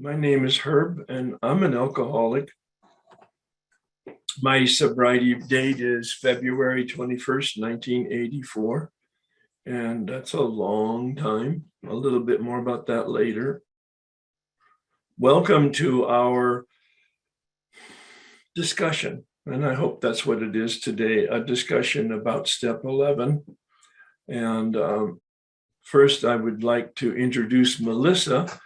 My name is Herb, and I'm an alcoholic. My sobriety date is February 21st, 1984, and that's a long time. A little bit more about that later. Welcome to our discussion, and I hope that's what it is today, a discussion about step 11. And first, I would like to introduce Melissa.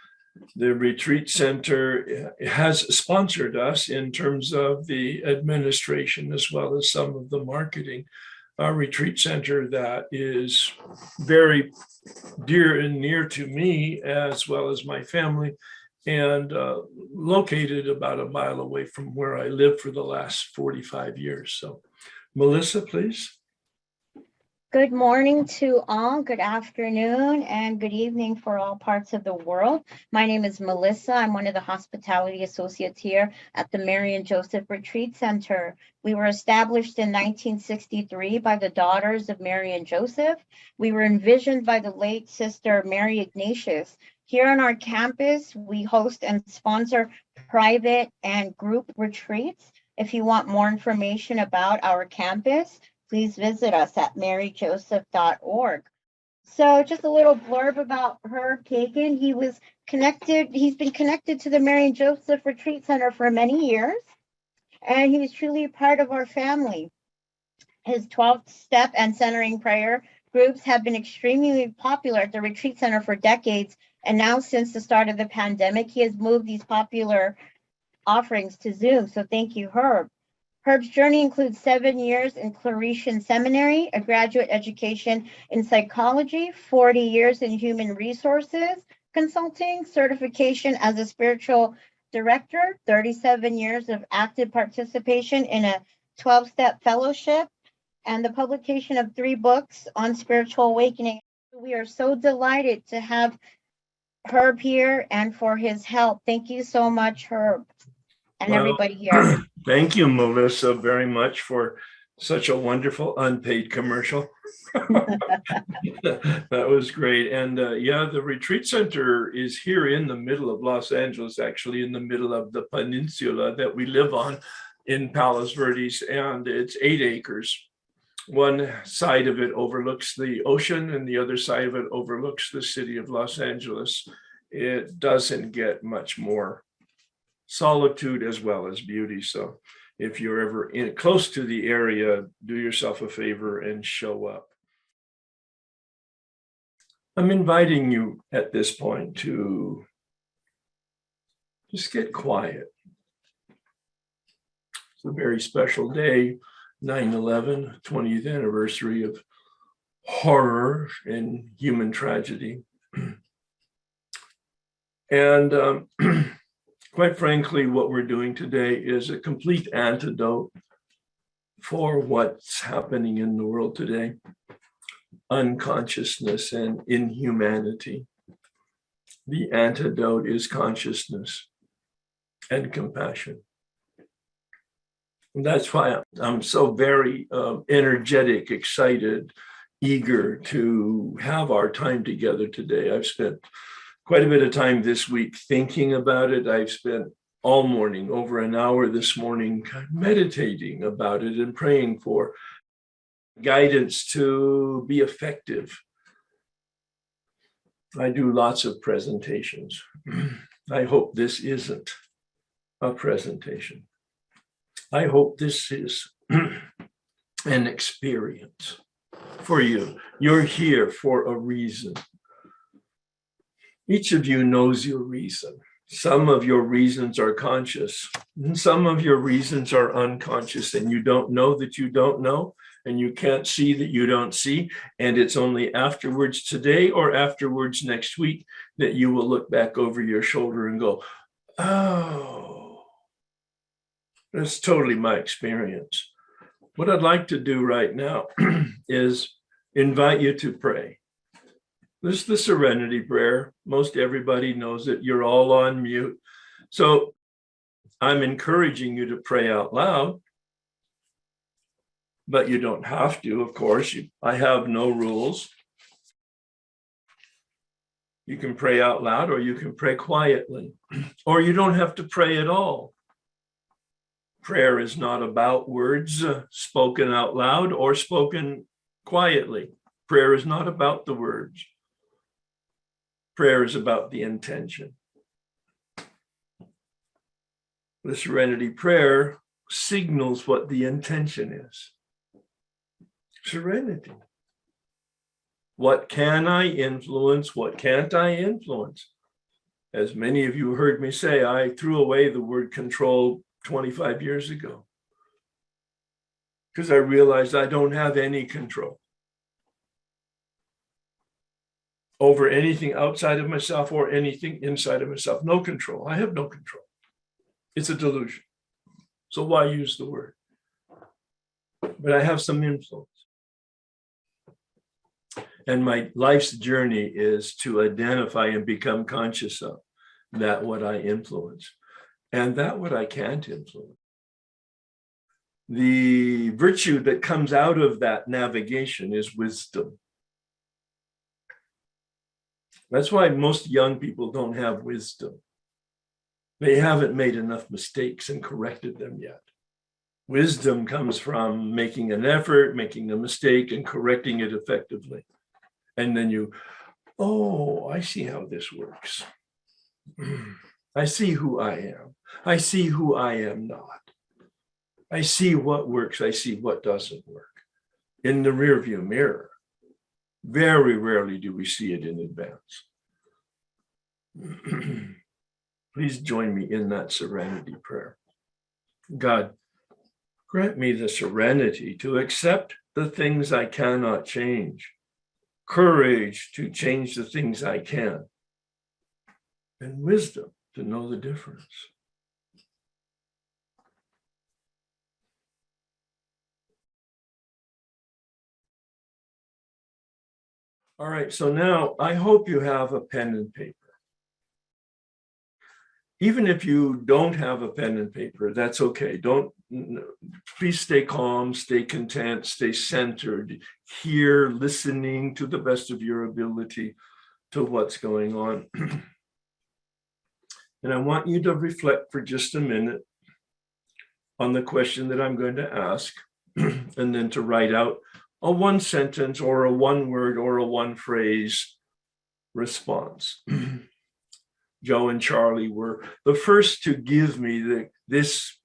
The retreat center has sponsored us in terms of the administration as well as some of the marketing. Our retreat center that is very dear and near to me as well as my family, and located about a mile away from where I lived for the last 45 years. So, Melissa, please. Good morning to all, good afternoon, and good evening for all parts of the world. My name is Melissa. I'm one of the hospitality associates here at the Mary and Joseph Retreat Center. We were established in 1963 by the daughters of Mary and Joseph. We were envisioned by the late sister Mary Ignatius. Here on our campus, we host and sponsor private and group retreats. If you want more information about our campus, please visit us at maryjoseph.org. So just a little blurb about Herb Kagan. He's been connected to the Mary and Joseph Retreat Center for many years, and he's truly a part of our family. His 12-step and centering prayer groups have been extremely popular at the Retreat Center for decades, and now since the start of the pandemic, he has moved these popular offerings to Zoom. So thank you, Herb. Herb's journey includes 7 years in Claretian Seminary, a graduate education in psychology, 40 years in human resources consulting, certification as a spiritual director, 37 years of active participation in a 12-step fellowship, and the publication of 3 books on spiritual awakening. We are so delighted to have Herb here and for his help. Thank you so much, Herb, and everybody here. Thank you, Melissa, very much for such a wonderful unpaid commercial. That was great. And yeah, the retreat center is here in the middle of Los Angeles, actually in the middle of the peninsula that we live on in Palos Verdes, and it's 8 acres. One side of it overlooks the ocean and the other side of it overlooks the city of Los Angeles. It doesn't get much more solitude as well as beauty. So if you're ever close to the area, do yourself a favor and show up. I'm inviting you at this point to just get quiet. It's a very special day, 9/11, 20th anniversary of horror and human tragedy. And quite frankly, what we're doing today is a complete antidote for what's happening in the world today. Unconsciousness and inhumanity. The antidote is consciousness and compassion. And that's why I'm so very energetic, excited, eager to have our time together today. I've spent quite a bit of time this week thinking about it. I've spent all morning, over an hour this morning, meditating about it and praying for guidance to be effective. I do lots of presentations. I hope this isn't a presentation. I hope this is an experience for you. You're here for a reason. Each of you knows your reason. Some of your reasons are conscious, and some of your reasons are unconscious, and you don't know that you don't know, and you can't see that you don't see, and it's only afterwards today or afterwards next week that you will look back over your shoulder and go, oh, that's totally my experience. What I'd like to do right now is invite you to pray. This is the Serenity Prayer. Most everybody knows it. You're all on mute. So I'm encouraging you to pray out loud, but you don't have to, of course. I have no rules. You can pray out loud, or you can pray quietly, or you don't have to pray at all. Prayer is not about words spoken out loud or spoken quietly. Prayer is not about the words. Prayer is about the intention. The Serenity Prayer signals what the intention is. Serenity. What can I influence? What can't I influence? As many of you heard me say, I threw away the word control 25 years ago because I realized I don't have any control over anything outside of myself or anything inside of myself. No control. I have no control. It's a delusion. So why use the word? But I have some influence. And my life's journey is to identify and become conscious of that what I influence and that what I can't influence. The virtue that comes out of that navigation is wisdom. That's why most young people don't have wisdom. They haven't made enough mistakes and corrected them yet. Wisdom comes from making an effort, making a mistake, and correcting it effectively. And then you, oh, I see how this works. I see who I am. I see who I am not. I see what works. I see what doesn't work. In the rearview mirror, very rarely do we see it in advance. Please join me in that serenity prayer. God, grant me the serenity to accept the things I cannot change, courage to change the things I can, and wisdom to know the difference. All right, so now I hope you have a pen and paper. Even if you don't have a pen and paper, that's okay. Please stay calm, stay content, stay centered, here, listening to the best of your ability to what's going on. And I want you to reflect for just a minute on the question that I'm going to ask, and then to write out a one sentence or a one word or a one phrase response. Joe and Charlie were the first to give me this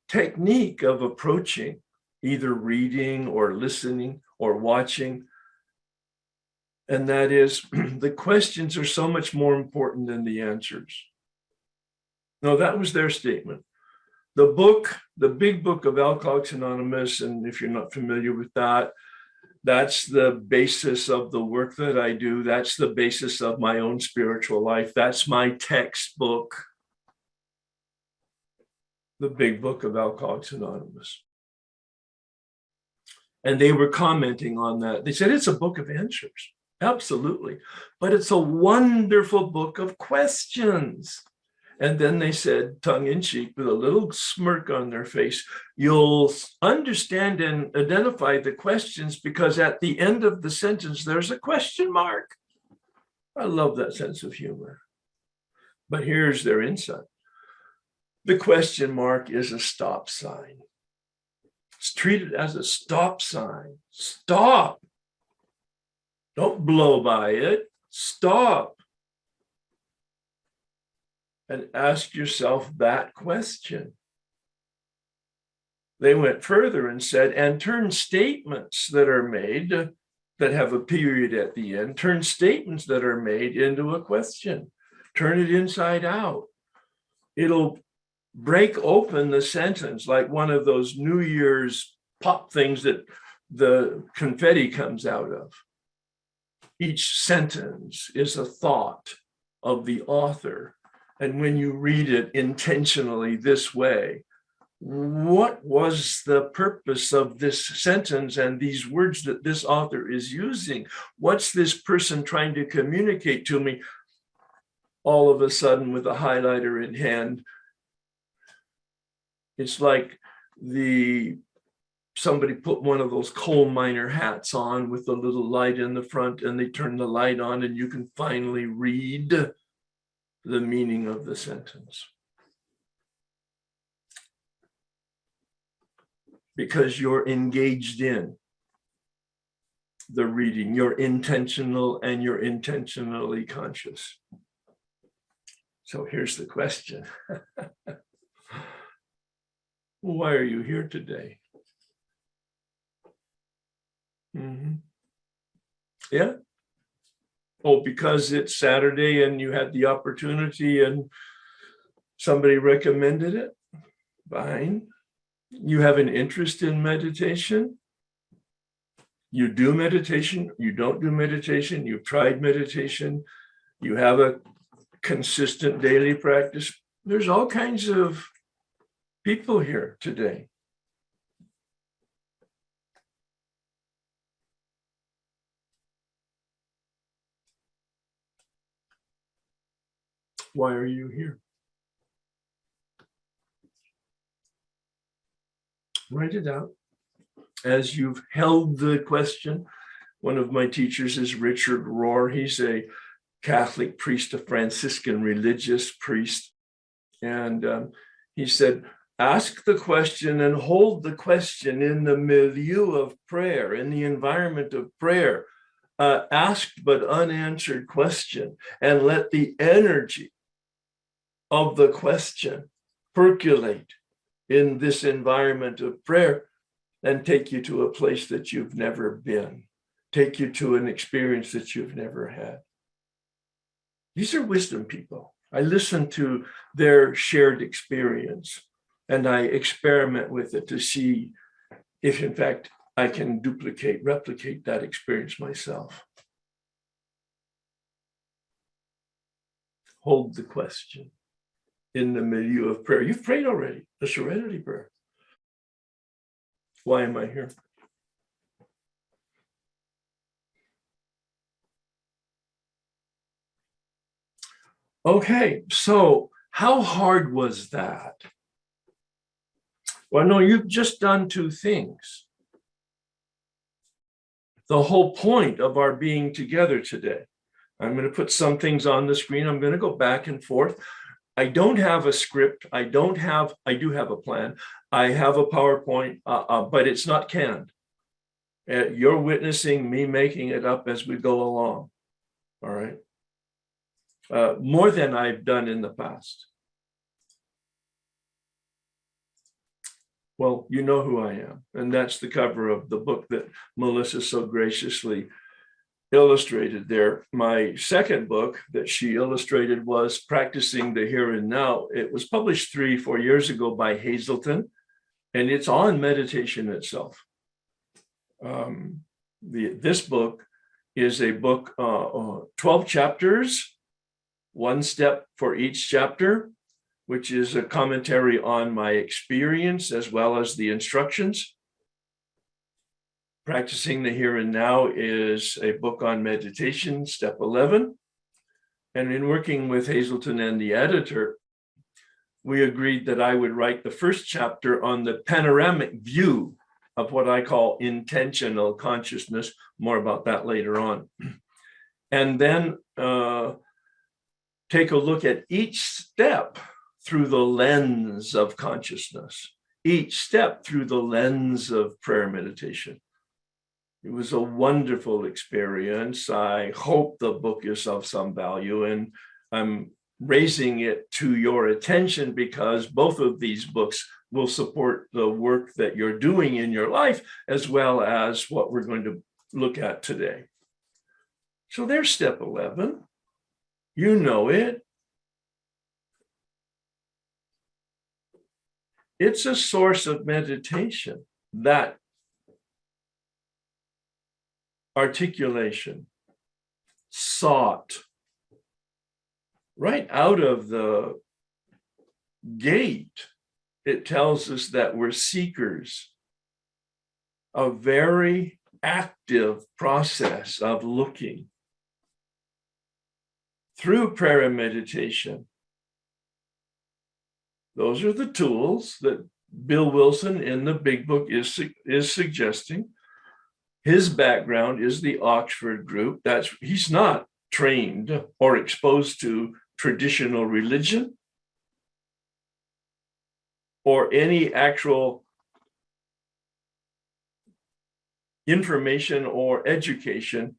technique of approaching either reading or listening or watching. And that is, the questions are so much more important than the answers. No, that was their statement. The book, the big book of Alcoholics Anonymous, and if you're not familiar with that, that's the basis of the work that I do. That's the basis of my own spiritual life. That's my textbook, the big book of Alcoholics Anonymous. And they were commenting on that. They said, it's a book of answers. Absolutely. But it's a wonderful book of questions. And then they said, tongue in cheek, with a little smirk on their face, you'll understand and identify the questions because at the end of the sentence, there's a question mark. I love that sense of humor. But here's their insight. The question mark is a stop sign. It's treated as a stop sign. Stop. Don't blow by it. Stop. And ask yourself that question. They went further and said, and turn statements that are made that have a period at the end, turn statements that are made into a question. Turn it inside out. It'll break open the sentence like one of those New Year's pop things that the confetti comes out of. Each sentence is a thought of the author. And when you read it intentionally this way, what was the purpose of this sentence and these words that this author is using? What's this person trying to communicate to me? All of a sudden, with a highlighter in hand, it's like the somebody put one of those coal miner hats on with the little light in the front, and they turn the light on, and you can finally read the meaning of the sentence. Because you're engaged in the reading, you're intentional and you're intentionally conscious. So here's the question. Why are you here today? Yeah. Oh, because it's Saturday and you had the opportunity and somebody recommended it? Fine. You have an interest in meditation? You do meditation, you don't do meditation, you've tried meditation, you have a consistent daily practice. There's all kinds of people here today. Why are you here? Write it out. As you've held the question, one of my teachers is Richard Rohr. He's a Catholic priest, a Franciscan religious priest. And he said, ask the question and hold the question in the milieu of prayer, in the environment of prayer. Asked but unanswered question, and let the energy of the question percolate in this environment of prayer and take you to a place that you've never been, take you to an experience that you've never had. These are wisdom people. I listen to their shared experience and I experiment with it to see if, in fact, I can replicate that experience myself. Hold the question in the milieu of prayer. You've prayed already, the Serenity Prayer. Why am I here? Okay, so how hard was that? Well, no, you've just done two things. The whole point of our being together today. I'm going to put some things on the screen. I'm going to go back and forth. I don't have a script. I do have a plan. I have a PowerPoint, but it's not canned. You're witnessing me making it up as we go along. All right. More than I've done in the past. Well, you know who I am. And that's the cover of the book that Melissa so graciously illustrated there. My second book that she illustrated was Practicing the Here and Now. It was published 3-4 years ago by Hazelton, and it's on meditation itself. This book is a book, 12 chapters, one step for each chapter, which is a commentary on my experience as well as the instructions. Practicing the Here and Now is a book on meditation, step 11. And in working with Hazelton and the editor, we agreed that I would write the first chapter on the panoramic view of what I call intentional consciousness. More about that later on. And then take a look at each step through the lens of consciousness, each step through the lens of prayer meditation. It was a wonderful experience. I hope the book is of some value, and I'm raising it to your attention because both of these books will support the work that you're doing in your life, as well as what we're going to look at today. So there's step 11. You know it. It's a source of meditation, that articulation, sought. Right out of the gate, it tells us that we're seekers. A very active process of looking. Through prayer and meditation, those are the tools that Bill Wilson in the big book is suggesting. His background is the Oxford group. He's not trained or exposed to traditional religion or any actual information or education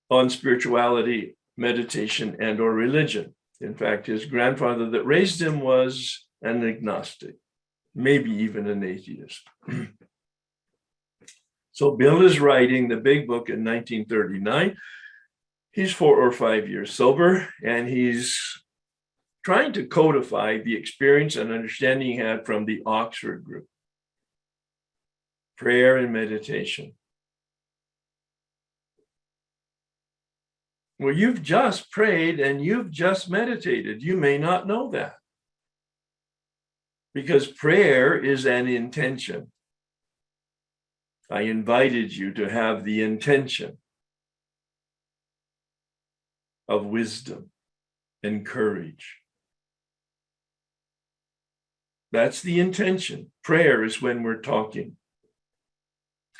on spirituality, meditation, and or religion. In fact, his grandfather that raised him was an agnostic, maybe even an atheist. So Bill is writing the big book in 1939. He's 4 or 5 years sober, and he's trying to codify the experience and understanding he had from the Oxford group. Prayer and meditation. Well, you've just prayed and you've just meditated. You may not know that. Because prayer is an intention. I invited you to have the intention of wisdom and courage. That's the intention. Prayer is when we're talking.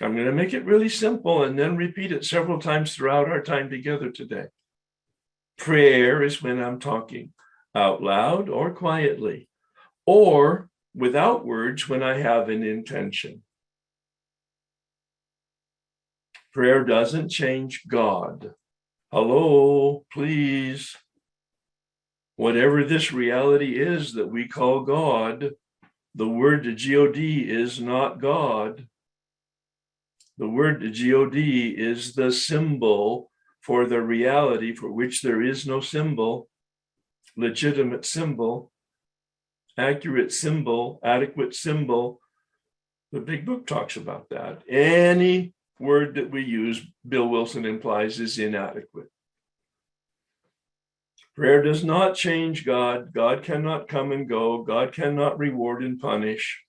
I'm going to make it really simple and then repeat it several times throughout our time together today. Prayer is when I'm talking out loud or quietly, or without words when I have an intention. Prayer doesn't change God. Hello, please. Whatever this reality is that we call God, the word G-O-D is not God. The word G-O-D is the symbol for the reality for which there is no symbol, legitimate symbol, accurate symbol, adequate symbol. The big book talks about that. Any word that we use, Bill Wilson implies, is inadequate. Prayer does not change God. God cannot come and go. God cannot reward and punish.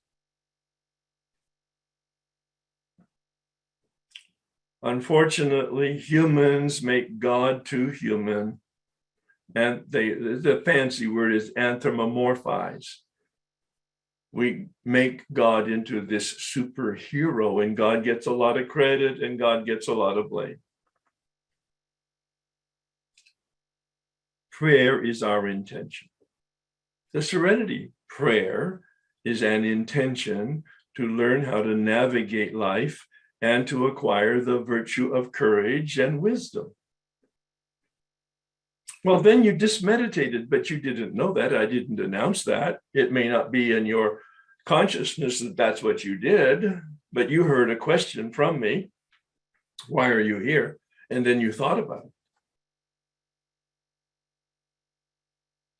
Unfortunately, humans make God too human. And the fancy word is anthropomorphize. We make God into this superhero, and God gets a lot of credit and God gets a lot of blame. Prayer is our intention. The Serenity Prayer is an intention to learn how to navigate life and to acquire the virtue of courage and wisdom. Well, then you just meditated, but you didn't know that. I didn't announce that. It may not be in your consciousness that that's what you did, but you heard a question from me. Why are you here? And then you thought about it.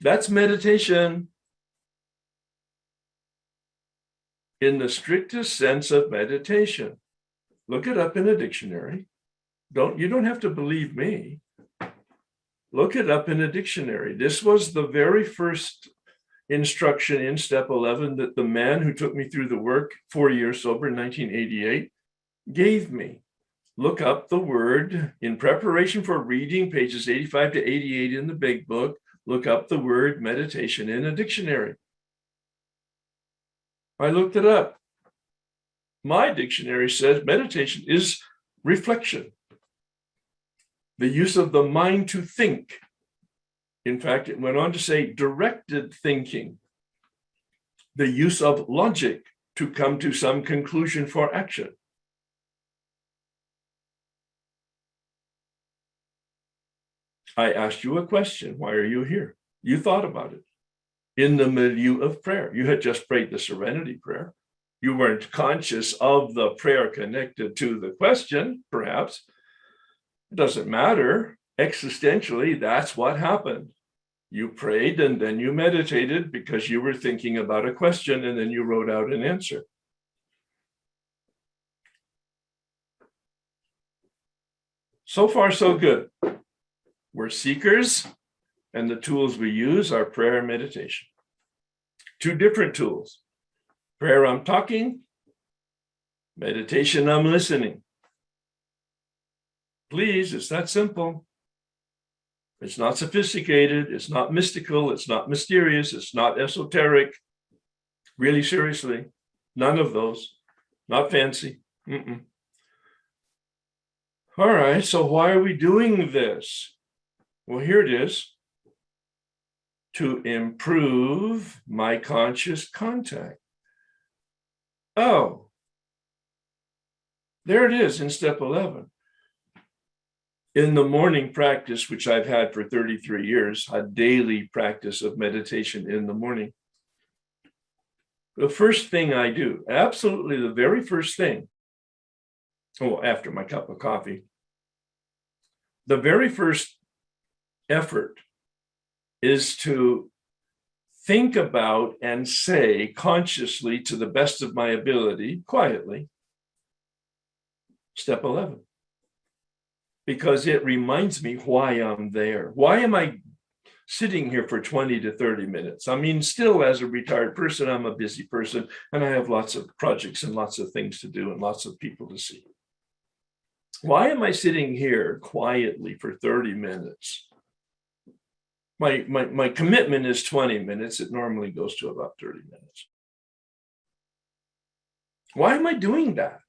That's meditation in the strictest sense of meditation. Look it up in a dictionary. You don't have to believe me. Look it up in a dictionary. This was the very first instruction in step 11 that the man who took me through the work 4 years sober in 1988 gave me. Look up the word in preparation for reading pages 85 to 88 in the big book. Look up the word meditation in a dictionary. I looked it up. My dictionary says meditation is reflection, the use of the mind to think. In fact, it went on to say directed thinking, the use of logic to come to some conclusion for action. I asked you a question. Why are you here? You thought about it. In the milieu of prayer. You had just prayed the Serenity Prayer. You weren't conscious of the prayer connected to the question, perhaps. It doesn't matter. Existentially, that's what happened. You prayed and then you meditated because you were thinking about a question and then you wrote out an answer. So far, so good. We're seekers, and the tools we use are prayer and meditation. Two different tools. Prayer, I'm talking. Meditation, I'm listening. Please, it's that simple. It's not sophisticated. It's not mystical. It's not mysterious. It's not esoteric. Really seriously, none of those, not fancy. Mm-mm. All right, so why are we doing this? Well, here it is. To improve my conscious contact. Oh, there it is in step 11. In the morning practice, which I've had for 33 years, a daily practice of meditation in the morning. The first thing I do, absolutely the very first thing, after my cup of coffee, the very first effort is to think about and say consciously, to the best of my ability, quietly, step 11. Because it reminds me why I'm there. Why am I sitting here for 20 to 30 minutes? I mean, still as a retired person, I'm a busy person and I have lots of projects and lots of things to do and lots of people to see. Why am I sitting here quietly for 30 minutes? My commitment is 20 minutes. It normally goes to about 30 minutes. Why am I doing that?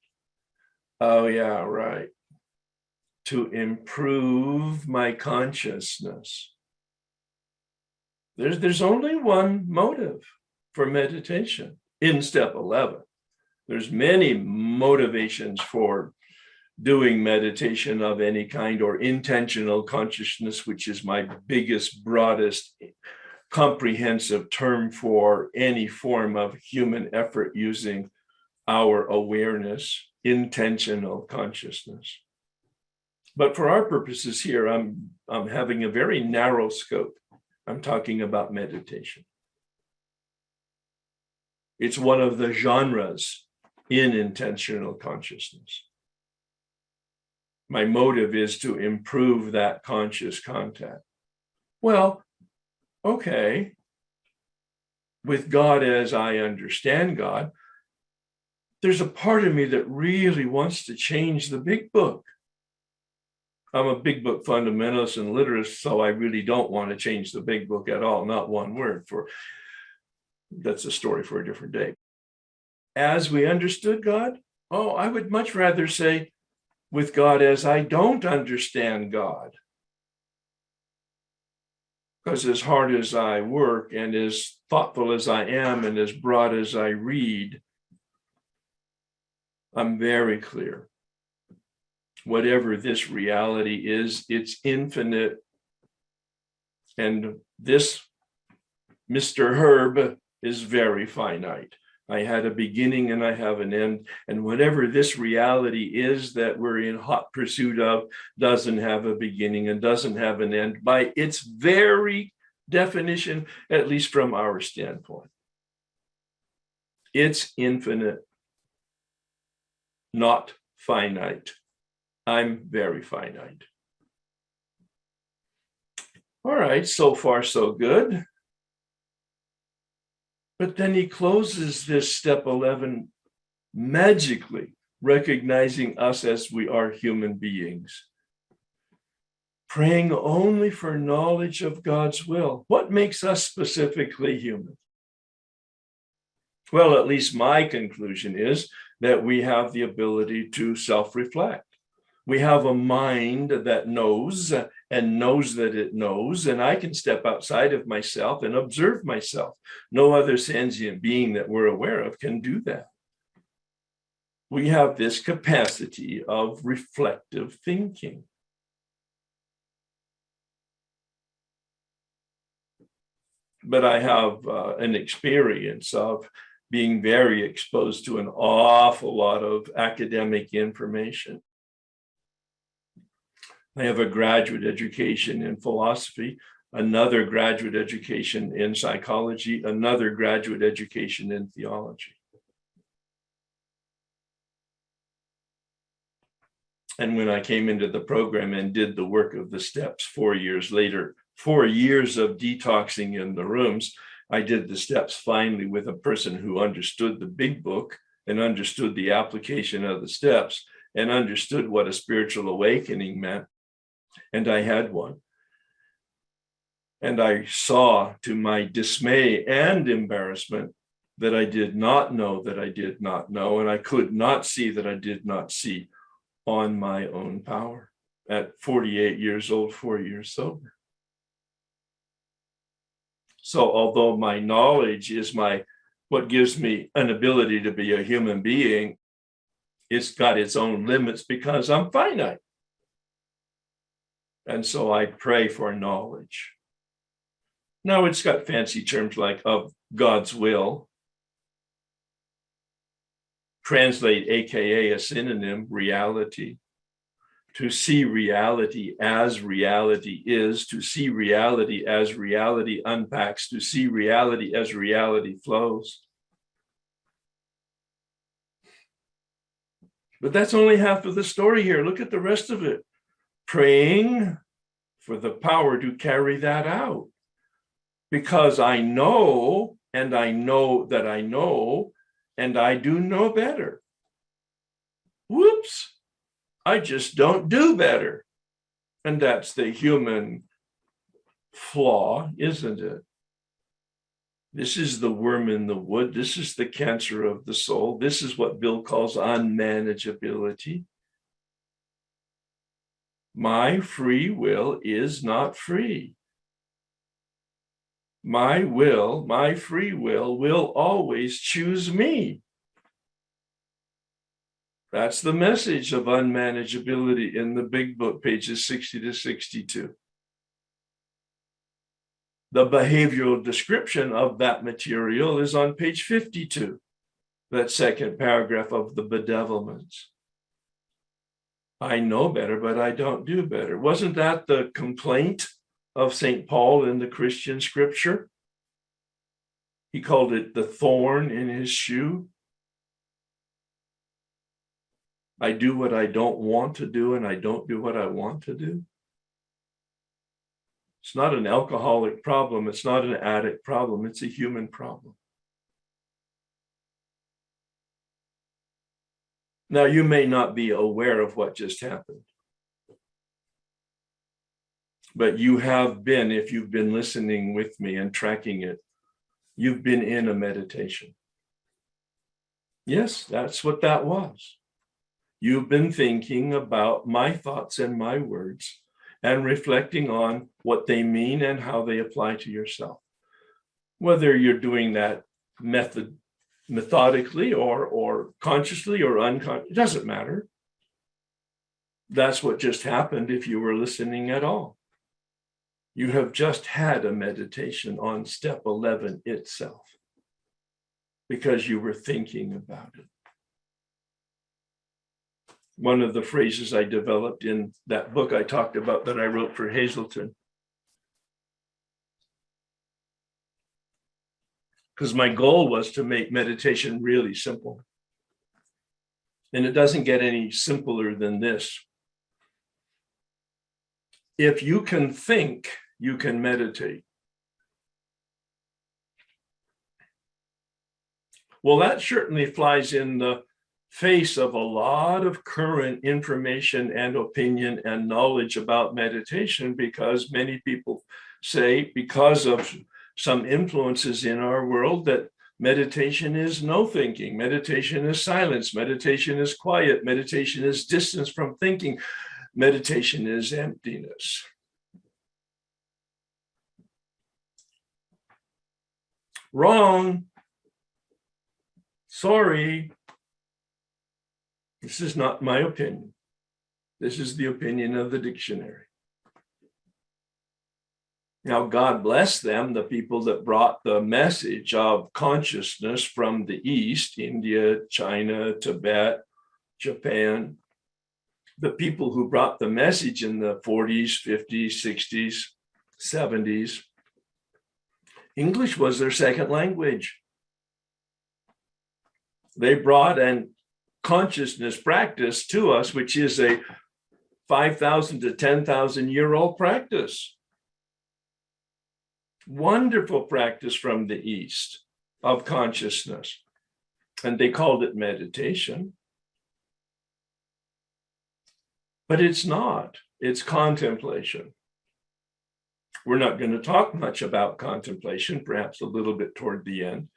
Oh, yeah, right. To improve my consciousness. There's only one motive for meditation in step 11. There's many motivations for doing meditation of any kind, or intentional consciousness, which is my biggest, broadest, comprehensive term for any form of human effort using our awareness, intentional consciousness. But for our purposes here, I'm having a very narrow scope. I'm talking about meditation. It's one of the genres in intentional consciousness. My motive is to improve that conscious contact. Well, okay. With God as I understand God, there's a part of me that really wants to change the big book. I'm a big book fundamentalist and literist, so I really don't want to change the big book at all, not one word. That's a story for a different day. As we understood God, I would much rather say, with God as I don't understand God. Because as hard as I work and as thoughtful as I am and as broad as I read, I'm very clear. Whatever this reality is, it's infinite. And this Mr. Herb is very finite. I had a beginning and I have an end. And whatever this reality is that we're in hot pursuit of doesn't have a beginning and doesn't have an end by its very definition, at least from our standpoint. It's infinite, not finite. I'm very finite. All right, so far so good. But then he closes this step 11 magically, recognizing us as we are human beings. Praying only for knowledge of God's will. What makes us specifically human? Well, at least my conclusion is that we have the ability to self-reflect. We have a mind that knows and knows that it knows, and I can step outside of myself and observe myself. No other sentient being that we're aware of can do that. We have this capacity of reflective thinking. But I have an experience of being very exposed to an awful lot of academic information. I have a graduate education in philosophy, another graduate education in psychology, another graduate education in theology. And when I came into the program and did the work of the steps 4 years later, 4 years of detoxing in the rooms, I did the steps finally with a person who understood the big book and understood the application of the steps and understood what a spiritual awakening meant. And I had one. And I saw, to my dismay and embarrassment, that I did not know that I did not know, and I could not see that I did not see on my own power at 48 years old, 4 years sober. So although my knowledge is what gives me an ability to be a human being, it's got its own limits because I'm finite. And so I pray for knowledge. Now it's got fancy terms like of God's will. Translate AKA a synonym, reality. To see reality as reality is, to see reality as reality unpacks, to see reality as reality flows. But that's only half of the story here. Look at the rest of it. Praying for the power to carry that out. Because I know, and I know that I know, and I do know better. Whoops, I just don't do better. And that's the human flaw, isn't it? This is the worm in the wood. This is the cancer of the soul. This is what Bill calls unmanageability. My free will is not free. My free will always choose me. That's the message of unmanageability in the big book, pages 60 to 62. The behavioral description of that material is on page 52, that second paragraph of the bedevilments. I know better, but I don't do better. Wasn't that the complaint of St. Paul in the Christian scripture? He called it the thorn in his shoe. I do what I don't want to do, and I don't do what I want to do. It's not an alcoholic problem. It's not an addict problem. It's a human problem. Now, you may not be aware of what just happened, but you have been, if you've been listening with me and tracking it, you've been in a meditation. Yes, that's what that was. You've been thinking about my thoughts and my words and reflecting on what they mean and how they apply to yourself. Whether you're doing that methodically or consciously or unconsciously, it doesn't matter. That's what just happened if you were listening at all. You have just had a meditation on step 11 itself because you were thinking about it. One of the phrases I developed in that book I talked about that I wrote for Hazelton, because my goal was to make meditation really simple. And it doesn't get any simpler than this. If you can think, you can meditate. Well, that certainly flies in the face of a lot of current information and opinion and knowledge about meditation, because many people say, because of some influences in our world, that meditation is no thinking, meditation is silence, meditation is quiet, meditation is distance from thinking, meditation is emptiness. Wrong. Sorry. This is not my opinion. This is the opinion of the dictionary. Now, God bless them, the people that brought the message of consciousness from the East, India, China, Tibet, Japan, the people who brought the message in the 40s, 50s, 60s, 70s. English was their second language. They brought an consciousness practice to us, which is a 5,000 to 10,000 year old practice. Wonderful practice from the East of consciousness. And they called it meditation. But it's not, it's contemplation. We're not going to talk much about contemplation, perhaps a little bit toward the end.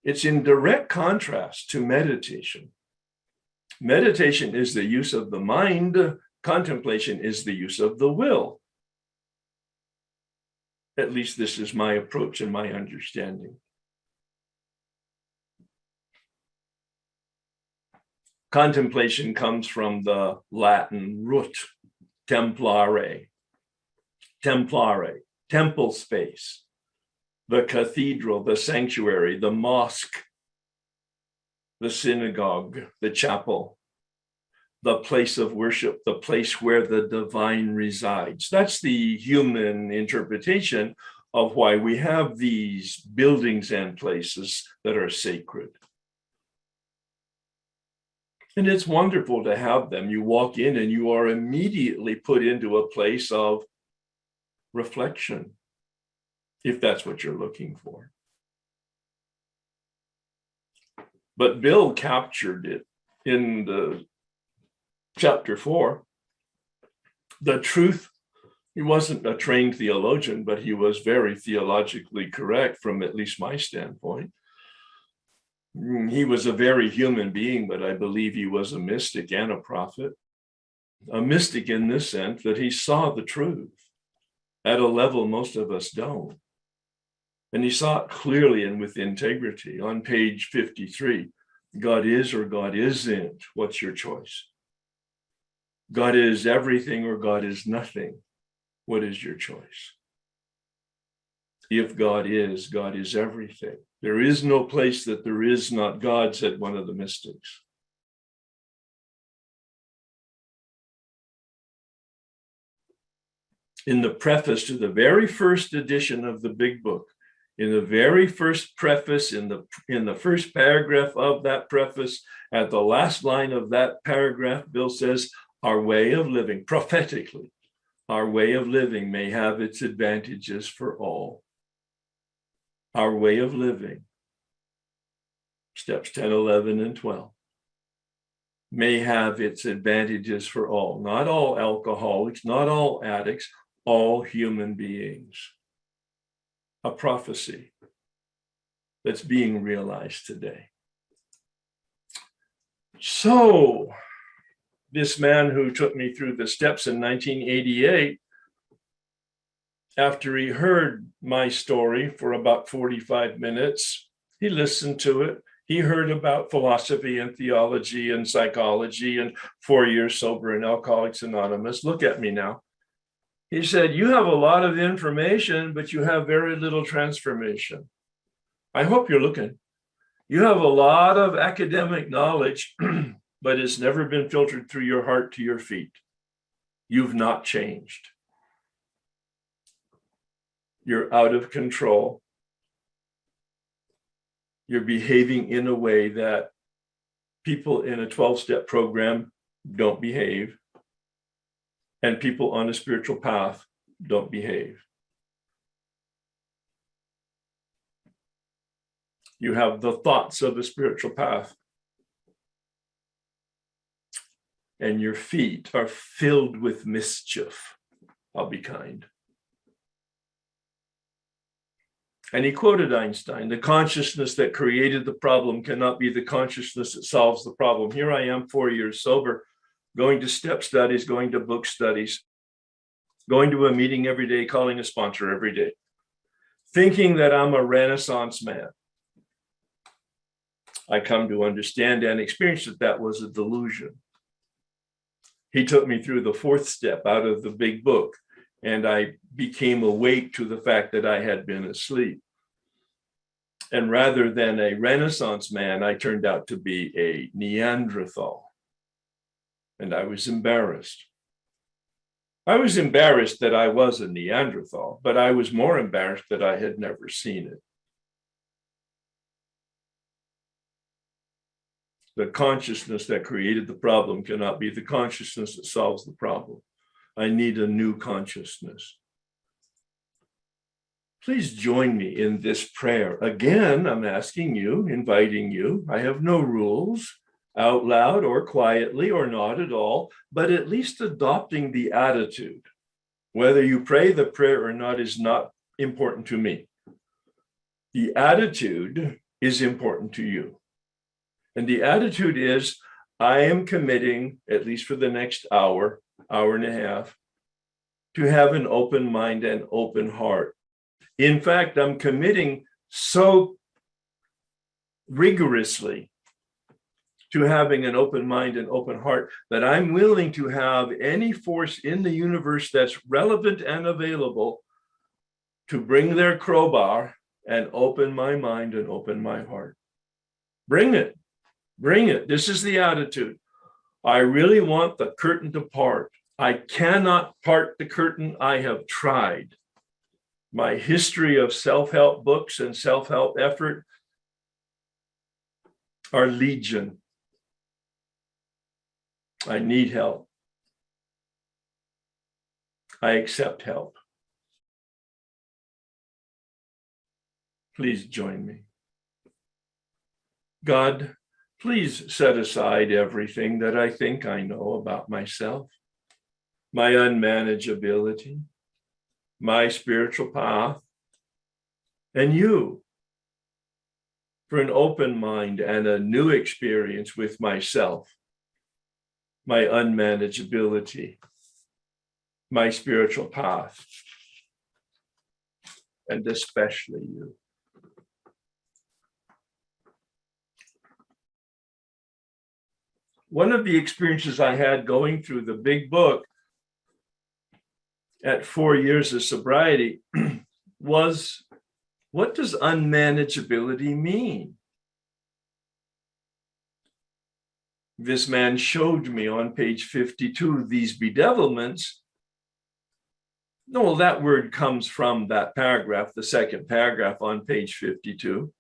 It's in direct contrast to meditation. Meditation is the use of the mind. Contemplation is the use of the will. At least this is my approach and my understanding. Contemplation comes from the Latin root, templare, temple space, the cathedral, the sanctuary, the mosque, the synagogue, the chapel, the place of worship, the place where the divine resides. That's the human interpretation of why we have these buildings and places that are sacred. And it's wonderful to have them. You walk in and you are immediately put into a place of reflection, if that's what you're looking for. But Bill captured it in the chapter 4. The truth, he wasn't a trained theologian, but he was very theologically correct from at least my standpoint. He was a very human being, but I believe he was a mystic and a prophet. A mystic in this sense that he saw the truth at a level most of us don't. And he saw it clearly and with integrity. On page 53, God is or God isn't. What's your choice? God is everything or God is nothing. What is your choice? If God is everything. There is no place that there is not God, said one of the mystics. In the preface to the very first edition of the Big Book, in the very first preface, in the first paragraph of that preface, at the last line of that paragraph, Bill says, our way of living, prophetically, our way of living may have its advantages for all. Our way of living, steps 10, 11, and 12, may have its advantages for all. Not all alcoholics, not all addicts, all human beings. A prophecy that's being realized today. So, this man who took me through the steps in 1988, after he heard my story for about 45 minutes, he listened to it. He heard about philosophy and theology and psychology and 4 years sober in Alcoholics Anonymous. Look at me now. He said, you have a lot of information, but you have very little transformation. I hope you're looking. You have a lot of academic knowledge, but it's never been filtered through your heart to your feet. You've not changed. You're out of control. You're behaving in a way that people in a 12-step program don't behave, and people on a spiritual path don't behave. You have the thoughts of a spiritual path, and your feet are filled with mischief. I'll be kind. And he quoted Einstein, the consciousness that created the problem cannot be the consciousness that solves the problem. Here I am, 4 years sober, going to step studies, going to book studies, going to a meeting every day, calling a sponsor every day, thinking that I'm a Renaissance man. I come to understand and experience that that was a delusion. He took me through the 4th step out of the Big Book, and I became awake to the fact that I had been asleep. And rather than a Renaissance man, I turned out to be a Neanderthal. And I was embarrassed. I was embarrassed that I was a Neanderthal, but I was more embarrassed that I had never seen it. The consciousness that created the problem cannot be the consciousness that solves the problem. I need a new consciousness. Please join me in this prayer. Again, I'm asking you, inviting you. I have no rules, out loud or quietly or not at all, but at least adopting the attitude. Whether you pray the prayer or not is not important to me. The attitude is important to you. And the attitude is, I am committing, at least for the next hour, hour and a half, to have an open mind and open heart. In fact, I'm committing so rigorously to having an open mind and open heart that I'm willing to have any force in the universe that's relevant and available to bring their crowbar and open my mind and open my heart. Bring it. Bring it. This is the attitude. I really want the curtain to part. I cannot part the curtain. I have tried. My history of self-help books and self-help effort are legion. I need help. I accept help. Please join me. God, please set aside everything that I think I know about myself, my unmanageability, my spiritual path, and you, for an open mind and a new experience with myself, my unmanageability, my spiritual path, and especially you. One of the experiences I had going through the big book at 4 years of sobriety was, what does unmanageability mean? This man showed me on page 52 these bedevilments. No, well, that word comes from that paragraph, the second paragraph on page 52.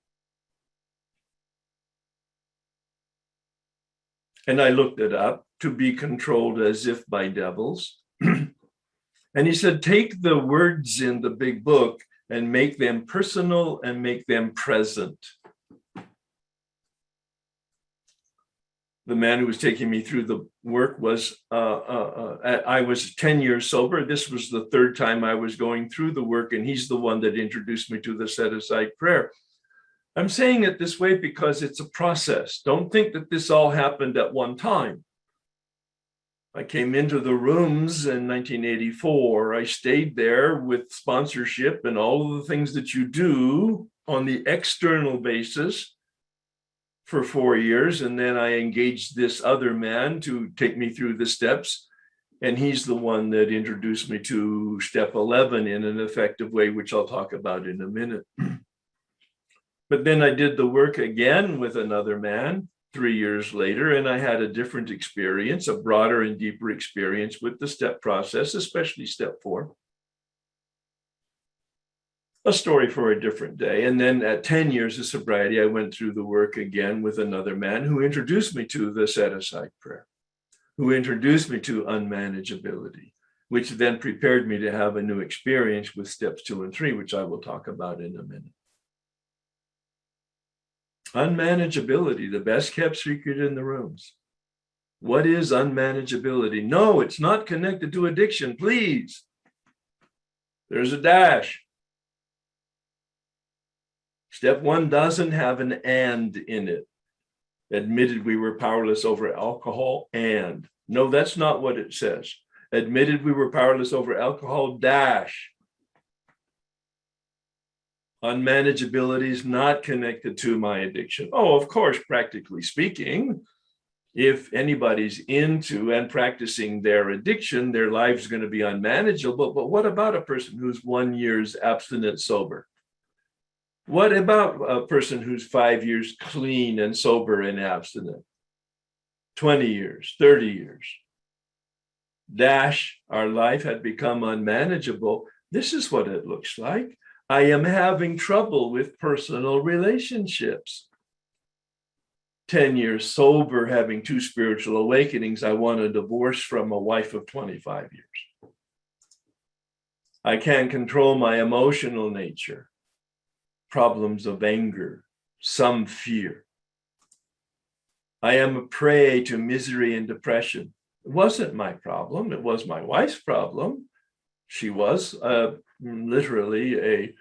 And I looked it up, to be controlled as if by devils. And he said, take the words in the big book and make them personal and make them present. The man who was taking me through the work was, I was 10 years sober. This was the third time I was going through the work, and he's the one that introduced me to the set-aside prayer. I'm saying it this way because it's a process. Don't think that this all happened at one time. I came into the rooms in 1984. I stayed there with sponsorship and all of the things that you do on the external basis for 4 years. And then I engaged this other man to take me through the steps. And he's the one that introduced me to step 11 in an effective way, which I'll talk about in a minute. But then I did the work again with another man 3 years later, and I had a different experience, a broader and deeper experience with the step process, especially step 4. A story for a different day. And then at 10 years of sobriety, I went through the work again with another man who introduced me to the set-aside prayer, who introduced me to unmanageability, which then prepared me to have a new experience with steps 2 and 3, which I will talk about in a minute. Unmanageability, the best kept secret in the rooms. What is unmanageability? No, it's not connected to addiction, please. There's a dash. Step 1 doesn't have an and in it. Admitted we were powerless over alcohol and. No, that's not what it says. Admitted we were powerless over alcohol dash. Unmanageability is not connected to my addiction. Oh, of course, practically speaking, if anybody's into and practicing their addiction, their life's going to be unmanageable. But what about a person who's 1 year's abstinent sober? What about a person who's 5 years clean and sober and abstinent? 20 years, 30 years. Dash, our life had become unmanageable. This is what it looks like. I am having trouble with personal relationships. 10 years sober, having 2 spiritual awakenings. I want a divorce from a wife of 25 years. I can't control my emotional nature. Problems of anger, some fear. I am a prey to misery and depression. It wasn't my problem. It was my wife's problem. She was literally a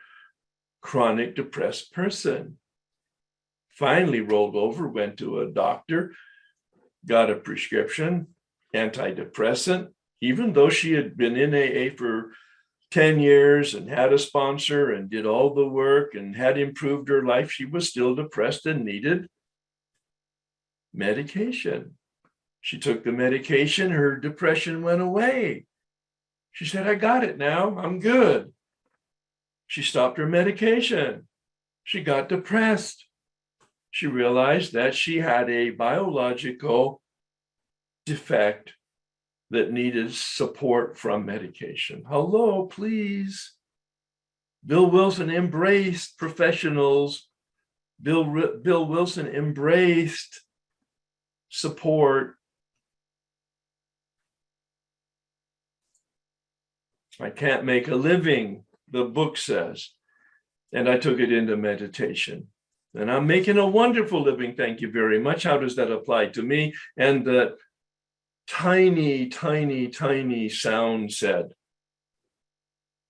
chronic depressed person. finally rolled over, went to a doctor, got a prescription, antidepressant, even though she had been in AA for 10 years and had a sponsor and did all the work and had improved her life, she was still depressed and needed medication. She took the medication, her depression went away. She said, I got it now, I'm good. She stopped her medication. She got depressed. She realized that she had a biological defect that needed support from medication. Hello, please. Bill Wilson embraced professionals. Bill Wilson embraced support. I can't make a living, the book says. And I took it into meditation. And I'm making a wonderful living, thank you very much. How does that apply to me? And the tiny, tiny, tiny sound said,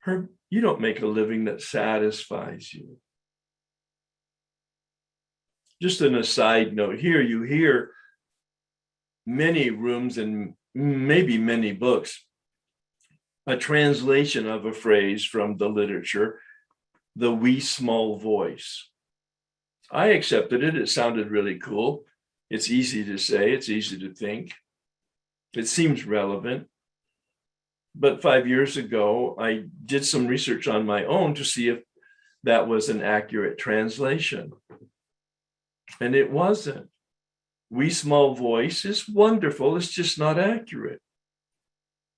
Herb, you don't make a living that satisfies you. Just an aside note here, you hear many rooms and maybe many books, a translation of a phrase from the literature, the wee small voice. I accepted it. It sounded really cool. It's easy to say. It's easy to think. It seems relevant. But 5 years ago, I did some research on my own to see if that was an accurate translation. And it wasn't. Wee small voice is wonderful. It's just not accurate.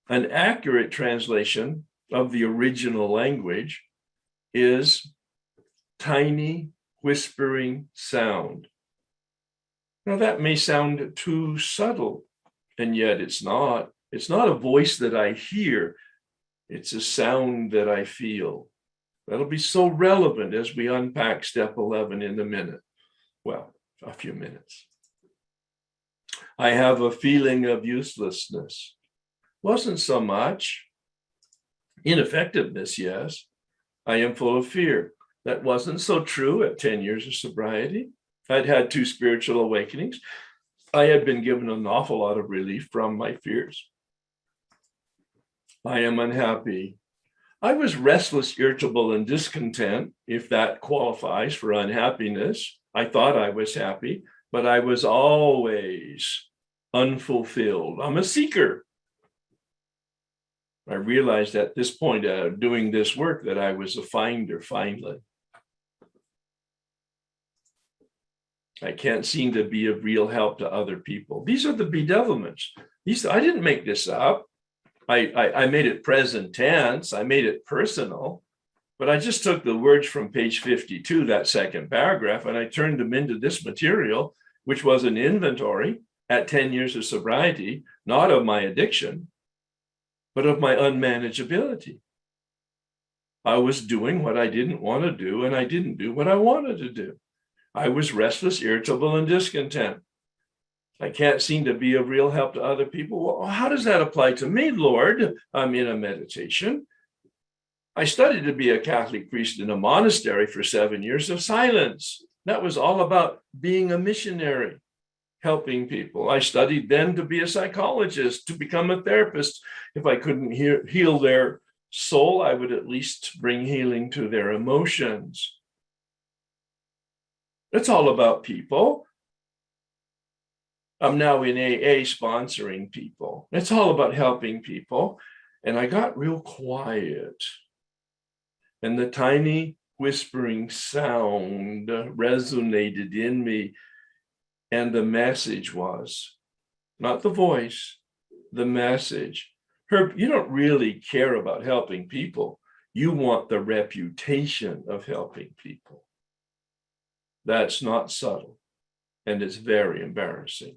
An accurate translation of the original language is tiny whispering sound. Now that may sound too subtle, and yet it's not. It's not a voice that I hear. It's a sound that I feel. That'll be so relevant as we unpack step 11 in a minute. Well, a few minutes. I have a feeling of uselessness. Wasn't so much. Ineffectiveness, yes. I am full of fear. That wasn't so true at 10 years of sobriety. I'd had 2 spiritual awakenings. I had been given an awful lot of relief from my fears. I am unhappy. I was restless, irritable, and discontent, if that qualifies for unhappiness. I thought I was happy, but I was always unfulfilled. I'm a seeker. I realized at this point, doing this work, that I was a finder finally. I can't seem to be of real help to other people. These are the bedevilments. I didn't make this up. I made it present tense. I made it personal. But I just took the words from page 52, that second paragraph, and I turned them into this material, which was an inventory at 10 years of sobriety, not of my addiction, but of my unmanageability. I was doing what I didn't want to do, and I didn't do what I wanted to do. I was restless, irritable, and discontent. I can't seem to be of real help to other people. Well, how does that apply to me, Lord? I'm in a meditation. I studied to be a Catholic priest in a monastery for 7 years of silence. That was all about being a missionary, helping people. I studied then to be a psychologist, to become a therapist. If I couldn't heal their soul, I would at least bring healing to their emotions. It's all about people. I'm now in AA sponsoring people. It's all about helping people. And I got real quiet. And the tiny whispering sound resonated in me. And the message was, not the voice, the message. Herb, you don't really care about helping people. You want the reputation of helping people. That's not subtle, and it's very embarrassing.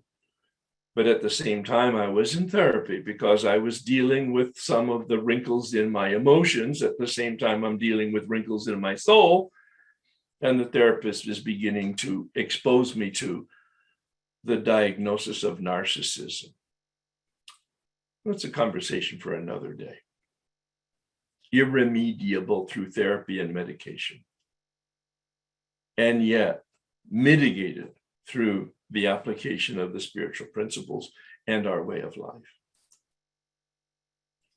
But at the same time, I was in therapy because I was dealing with some of the wrinkles in my emotions. At the same time, I'm dealing with wrinkles in my soul. And the therapist is beginning to expose me to the diagnosis of narcissism. That's a conversation for another day. Irremediable through therapy and medication. And yet, mitigated through the application of the spiritual principles and our way of life.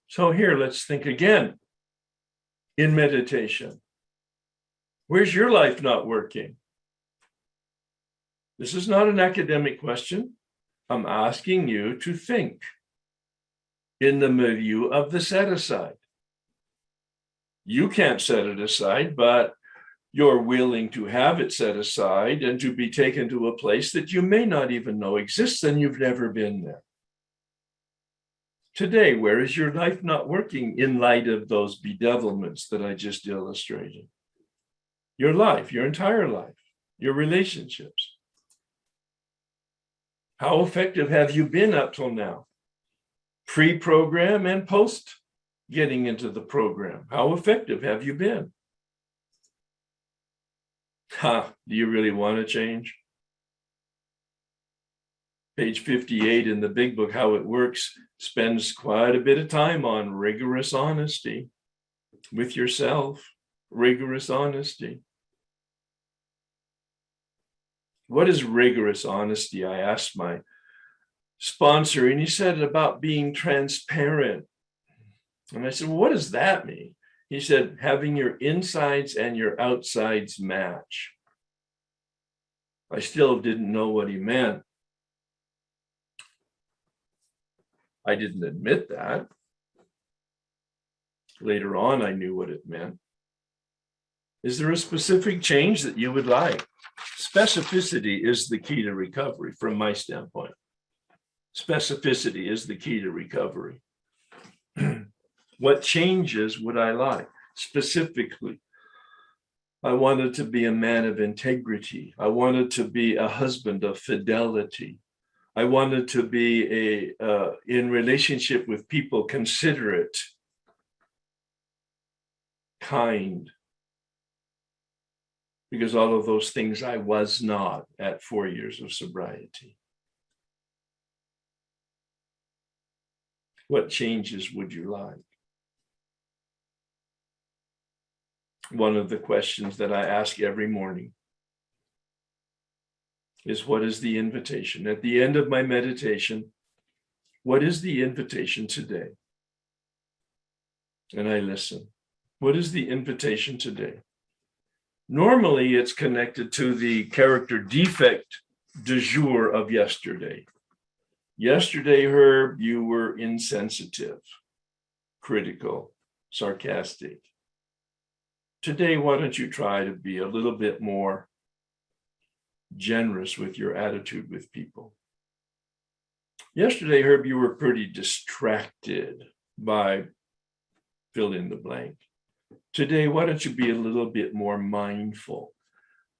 So here, let's think again. In meditation, where's your life not working? This is not an academic question. I'm asking you to think in the milieu of the set-aside. You can't set it aside, but you're willing to have it set aside and to be taken to a place that you may not even know exists and you've never been there. Today, where is your life not working in light of those bedevilments that I just illustrated? Your life, your entire life, your relationships. How effective have you been up till now? Pre-program and post getting into the program. How effective have you been? Do you really want to change? Page 58 in the big book, How It Works, spends quite a bit of time on rigorous honesty with yourself, rigorous honesty. What is rigorous honesty? I asked my sponsor, and he said about being transparent. And I said, well, what does that mean? He said, having your insides and your outsides match. I still didn't know what he meant. I didn't admit that. Later on, I knew what it meant. Is there a specific change that you would like? Specificity is the key to recovery from my standpoint. Specificity is the key to recovery. What changes would I like? Specifically, I wanted to be a man of integrity. I wanted to be a husband of fidelity. I wanted to be in relationship with people, considerate, kind, because all of those things I was not at 4 years of sobriety. What changes would you like? One of the questions that I ask every morning is, what is the invitation? At the end of my meditation, what is the invitation today? And I listen. What is the invitation today? Normally, it's connected to the character defect du jour of yesterday. Yesterday, Herb, you were insensitive, critical, sarcastic. Today, why don't you try to be a little bit more generous with your attitude with people? Yesterday, Herb, you were pretty distracted by fill in the blank. Today, why don't you be a little bit more mindful?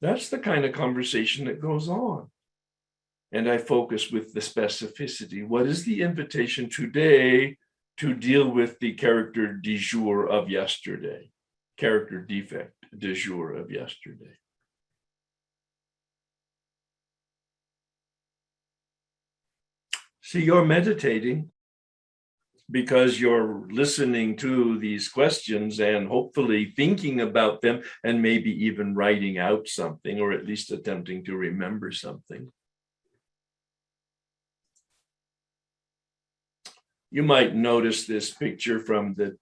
That's the kind of conversation that goes on. And I focus with the specificity. What is the invitation today to deal with the character du jour of yesterday? Character defect du jour of yesterday. See, you're meditating because you're listening to these questions and hopefully thinking about them and maybe even writing out something, or at least attempting to remember something. You might notice this picture from the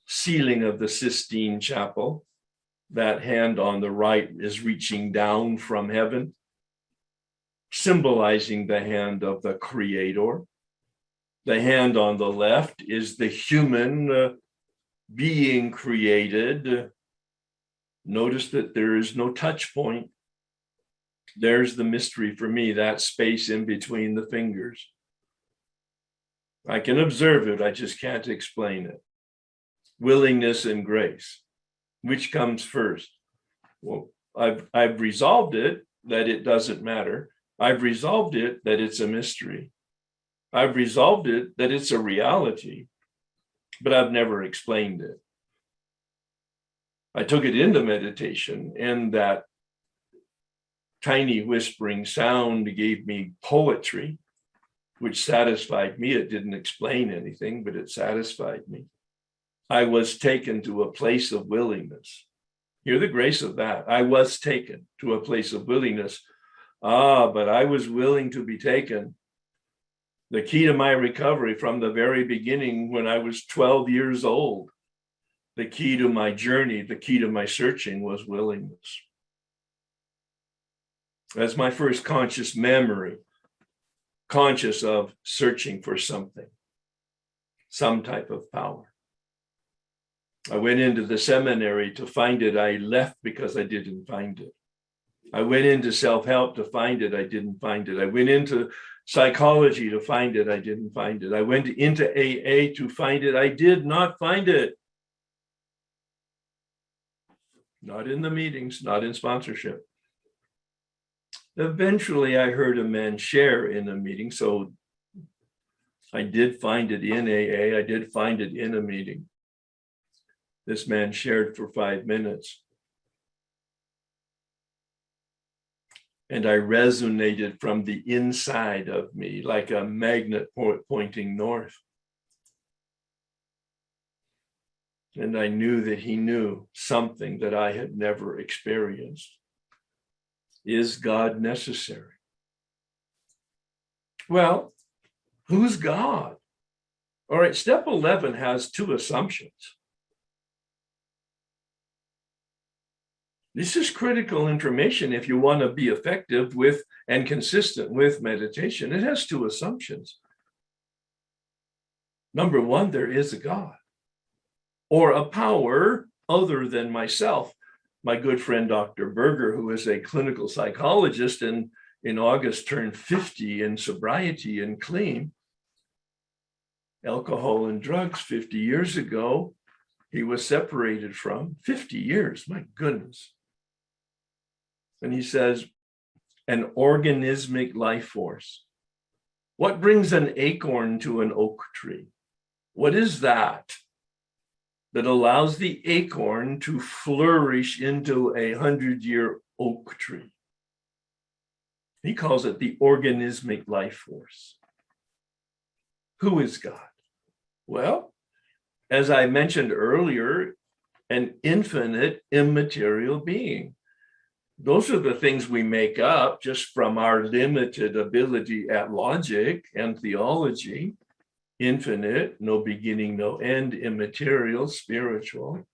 ceiling of the Sistine Chapel. That hand on the right is reaching down from heaven, symbolizing the hand of the Creator. The hand on the left is the human being created. Notice that there is no touch point. There's the mystery for me, that space in between the fingers. I can observe it, I just can't explain it. Willingness and grace. Which comes first? Well, I've resolved it that it doesn't matter. I've resolved it that it's a mystery. I've resolved it that it's a reality, but I've never explained it. I took it into meditation, and that tiny whispering sound gave me poetry, which satisfied me. It didn't explain anything, but it satisfied me. I was taken to a place of willingness. Hear the grace of that. I was taken to a place of willingness. But I was willing to be taken. The key to my recovery from the very beginning, when I was 12 years old, the key to my journey, the key to my searching was willingness. That's my first conscious memory, conscious of searching for something, some type of power. I went into the seminary to find it. I left because I didn't find it. I went into self-help to find it. I didn't find it. I went into psychology to find it. I didn't find it. I went into AA to find it. I did not find it. Not in the meetings, not in sponsorship. Eventually, I heard a man share in a meeting. So I did find it in AA. I did find it in a meeting. This man shared for 5 minutes. And I resonated from the inside of me like a magnet pointing north. And I knew that he knew something that I had never experienced. Is God necessary? Well, who's God? All right, step 11 has 2 assumptions. This is critical information if you want to be effective with and consistent with meditation. It has 2 assumptions. Number 1, there is a God or a power other than myself. My good friend, Dr. Berger, who is a clinical psychologist and in August turned 50 in sobriety and clean, alcohol and drugs 50 years ago, he was separated from 50 years, my goodness. And he says, an organismic life force. What brings an acorn to an oak tree? What is that allows the acorn to flourish into a 100-year oak tree? He calls it the organismic life force. Who is God? Well, as I mentioned earlier, an infinite immaterial being. Those are the things we make up just from our limited ability at logic and theology. Infinite, no beginning, no end, immaterial, spiritual.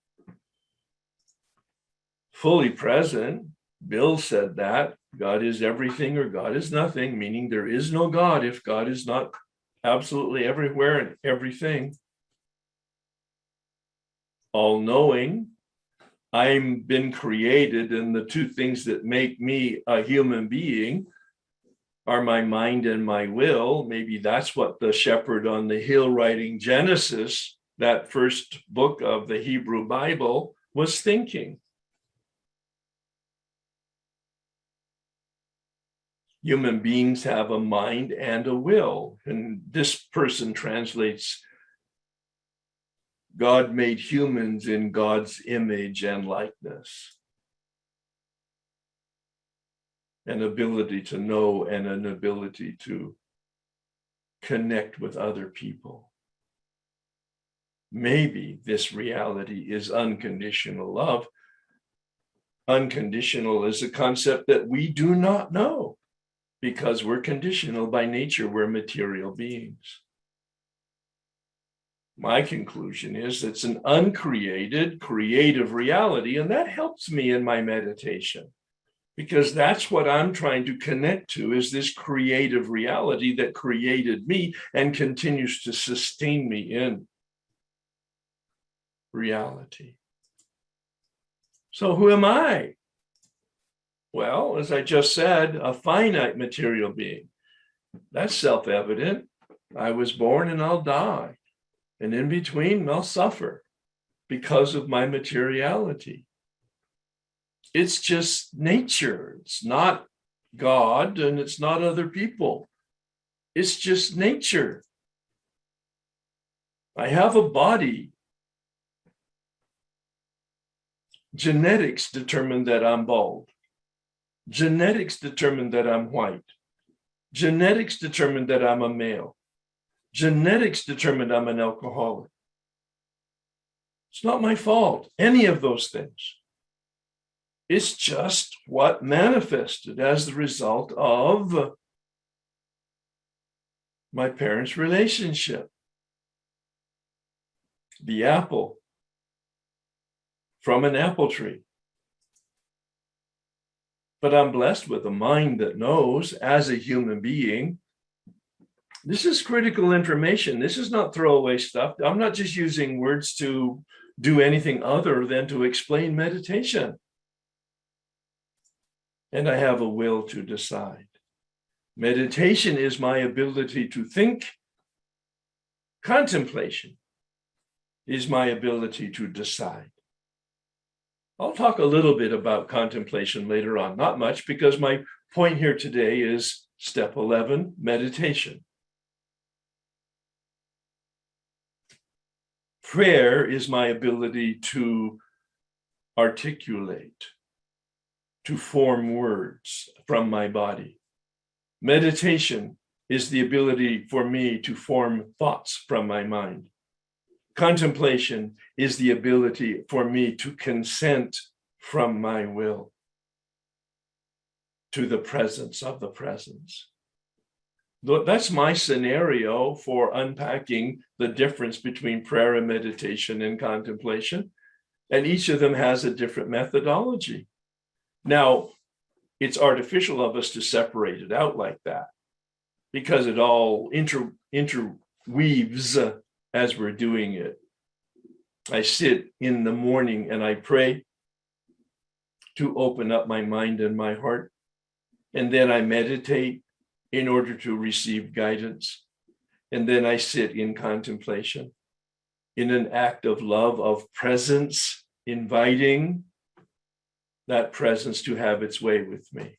Fully present, Bill said that. God is everything or God is nothing, meaning there is no God if God is not absolutely everywhere and everything. All-knowing. I've been created, and the 2 things that make me a human being are my mind and my will. Maybe that's what the shepherd on the hill writing Genesis, that first book of the Hebrew Bible, was thinking. Human beings have a mind and a will, and this person translates God made humans in God's image and likeness. An ability to know and an ability to connect with other people. Maybe this reality is unconditional love. Unconditional is a concept that we do not know because we're conditional by nature. We're material beings. My conclusion is it's an uncreated, creative reality, and that helps me in my meditation because that's what I'm trying to connect to, is this creative reality that created me and continues to sustain me in reality. So who am I? Well, as I just said, a finite material being. That's self-evident. I was born and I'll die. And in between, I'll suffer because of my materiality. It's just nature. It's not God and it's not other people. It's just nature. I have a body. Genetics determine that I'm bald. Genetics determine that I'm white. Genetics determine that I'm a male. Genetics determine I'm an alcoholic. It's not my fault, any of those things. It's just what manifested as the result of my parents' relationship. The apple from an apple tree. But I'm blessed with a mind that knows as a human being. This is critical information. This is not throwaway stuff. I'm not just using words to do anything other than to explain meditation. And I have a will to decide. Meditation is my ability to think. Contemplation is my ability to decide. I'll talk a little bit about contemplation later on, not much, because my point here today is step 11, meditation. Prayer is my ability to articulate, to form words from my body. Meditation is the ability for me to form thoughts from my mind. Contemplation is the ability for me to consent from my will to the presence of the presence. That's my scenario for unpacking the difference between prayer and meditation and contemplation. And each of them has a different methodology. Now, it's artificial of us to separate it out like that because it all interweaves as we're doing it. I sit in the morning and I pray to open up my mind and my heart. And then I meditate in order to receive guidance. And then I sit in contemplation, in an act of love, of presence, inviting that presence to have its way with me.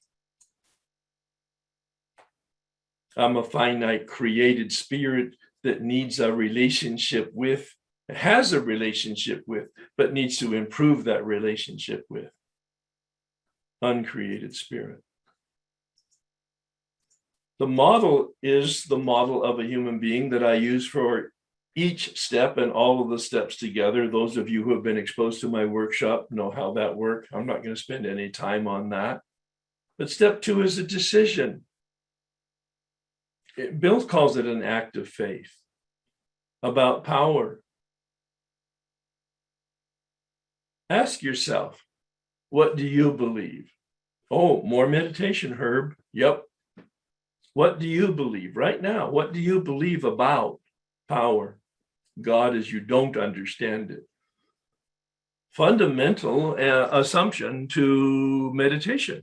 I'm a finite created spirit that needs a relationship with, has a relationship with, but needs to improve that relationship with. Uncreated spirit. The model is the model of a human being that I use for each step and all of the steps together. Those of you who have been exposed to my workshop know how that works. I'm not going to spend any time on that. But step 2 is a decision. Bill calls it an act of faith about power. Ask yourself, what do you believe? Oh, more meditation, Herb. Yep. What do you believe right now? What do you believe about power? God as you don't understand it. Fundamental assumption to meditation.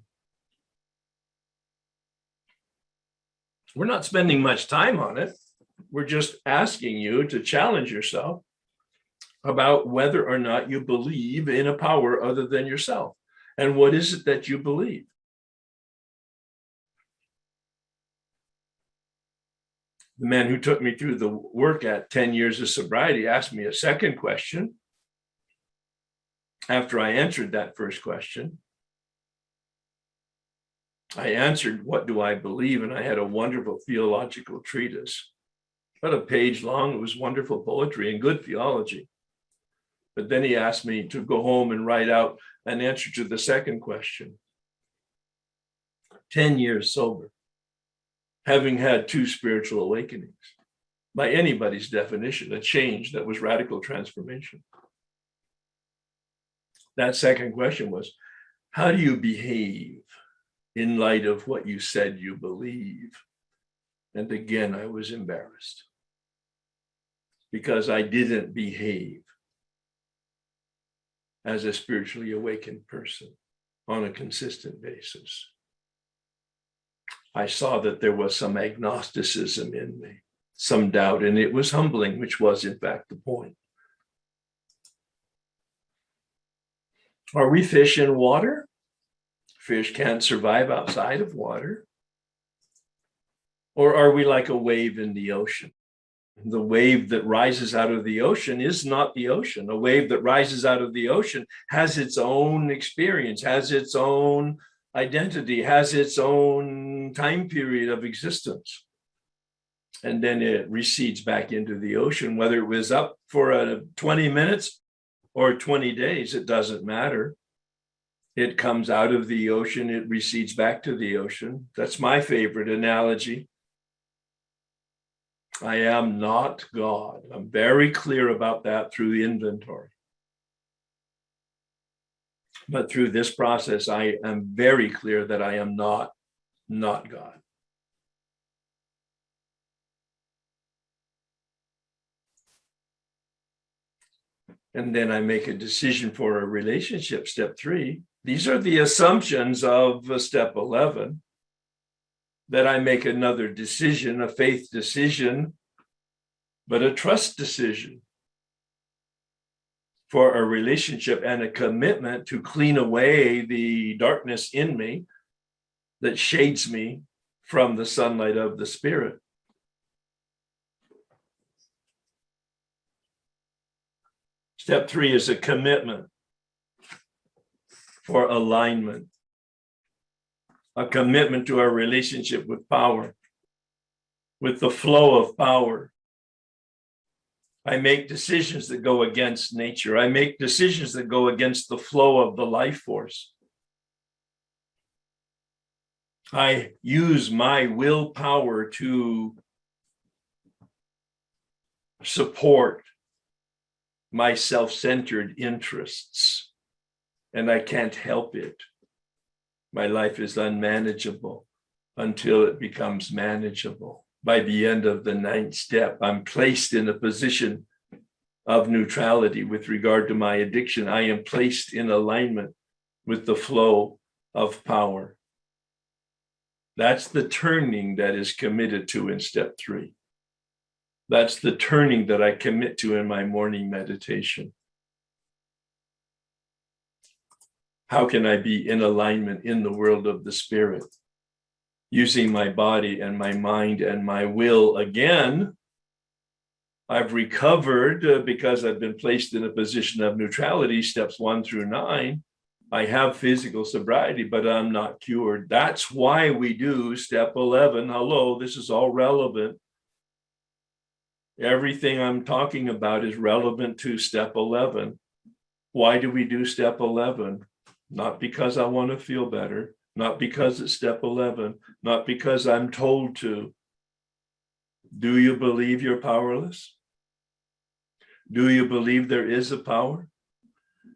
We're not spending much time on it. We're just asking you to challenge yourself about whether or not you believe in a power other than yourself. And what is it that you believe? The man who took me through the work at 10 years of sobriety asked me a second question. After I answered that first question, I answered, what do I believe? And I had a wonderful theological treatise, about a page long. It was wonderful poetry and good theology. But then he asked me to go home and write out an answer to the second question. 10 years sober, having had 2 spiritual awakenings, by anybody's definition, a change that was radical transformation. That second question was, how do you behave in light of what you said you believe? And again, I was embarrassed because I didn't behave as a spiritually awakened person on a consistent basis. I saw that there was some agnosticism in me, some doubt, and it was humbling, which was in fact the point. Are we fish in water? Fish can't survive outside of water. Or are we like a wave in the ocean? The wave that rises out of the ocean is not the ocean. A wave that rises out of the ocean has its own experience, has its own identity, has its own time period of existence. And then it recedes back into the ocean, whether it was up for 20 minutes or 20 days, it doesn't matter. It comes out of the ocean, it recedes back to the ocean. That's my favorite analogy. I am not God. I'm very clear about that through the inventory. But through this process, I am very clear that I am not God. And then I make a decision for a relationship, step 3. These are the assumptions of step 11. That I make another decision, a faith decision, but a trust decision for a relationship and a commitment to clean away the darkness in me that shades me from the sunlight of the Spirit. Step 3 is a commitment for alignment, a commitment to our relationship with power, with the flow of power. I make decisions that go against nature. I make decisions that go against the flow of the life force. I use my willpower to support my self-centered interests, and I can't help it. My life is unmanageable until it becomes manageable. By the end of the 9th step, I'm placed in a position of neutrality with regard to my addiction. I am placed in alignment with the flow of power. That's the turning that is committed to in step 3. That's the turning that I commit to in my morning meditation. How can I be in alignment in the world of the Spirit? Using my body and my mind and my will again. I've recovered because I've been placed in a position of neutrality, steps 1 through 9. I have physical sobriety, but I'm not cured. That's why we do step 11. Hello, this is all relevant. Everything I'm talking about is relevant to step 11. Why do we do step 11? Not because I want to feel better, not because it's step 11, not because I'm told to. Do you believe you're powerless? Do you believe there is a power?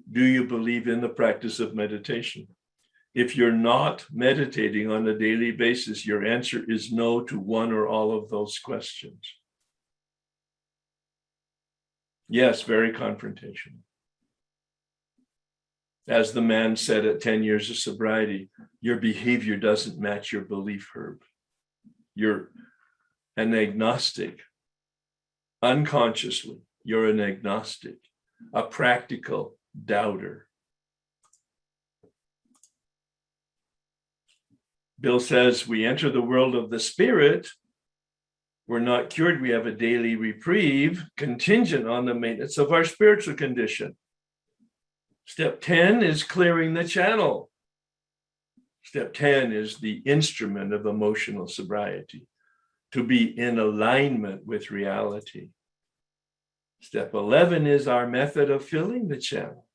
Do you believe in the practice of meditation? If you're not meditating on a daily basis, your answer is no to one or all of those questions. Yes, very confrontational. As the man said at 10 years of sobriety, your behavior doesn't match your belief, Herb. You're an agnostic. Unconsciously, you're an agnostic, a practical doubter. Bill says, we enter the world of the Spirit. We're not cured. We have a daily reprieve contingent on the maintenance of our spiritual condition. Step 10 is clearing the channel. Step 10 is the instrument of emotional sobriety, to be in alignment with reality. Step 11 is our method of filling the channel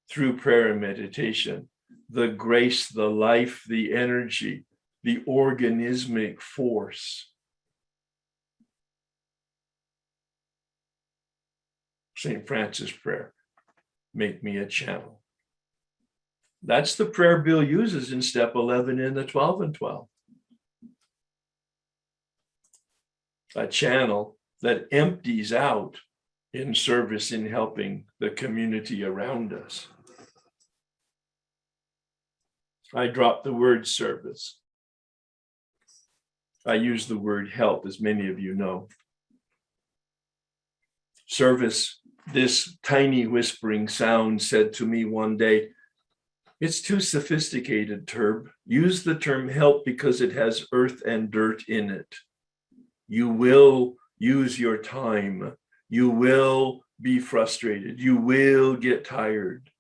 through prayer and meditation, the grace, the life, the energy, the organismic force. St. Francis prayer. Make me a channel. That's the prayer Bill uses in step 11 in the 12 and 12. A channel that empties out in service in helping the community around us. I dropped the word service. I use the word help, as many of you know. Service, this tiny whispering sound said to me one day, it's too sophisticated, Turb. Use the term help because it has earth and dirt in it. You will use your time. You will be frustrated. You will get tired.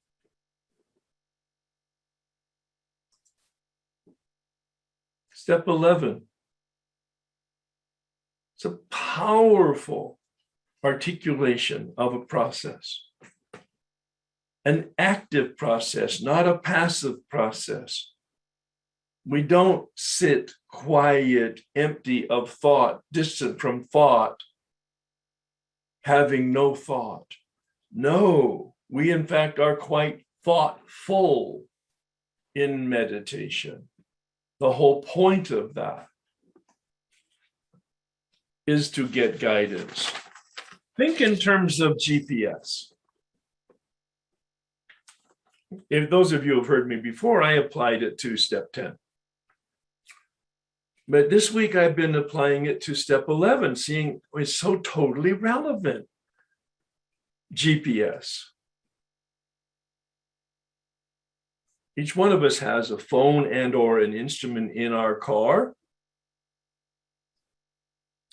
Step 11. It's a powerful articulation of a process. an active process, not a passive process. We don't sit quiet, empty of thought, distant from thought, having no thought. No, we in fact are quite thoughtful in meditation. The whole point of that is to get guidance. Think in terms of GPS. If those of you who have heard me before, I applied it to step 10. But this week I've been applying it to step 11, seeing it's so totally relevant. GPS. Each one of us has a phone and or an instrument in our car.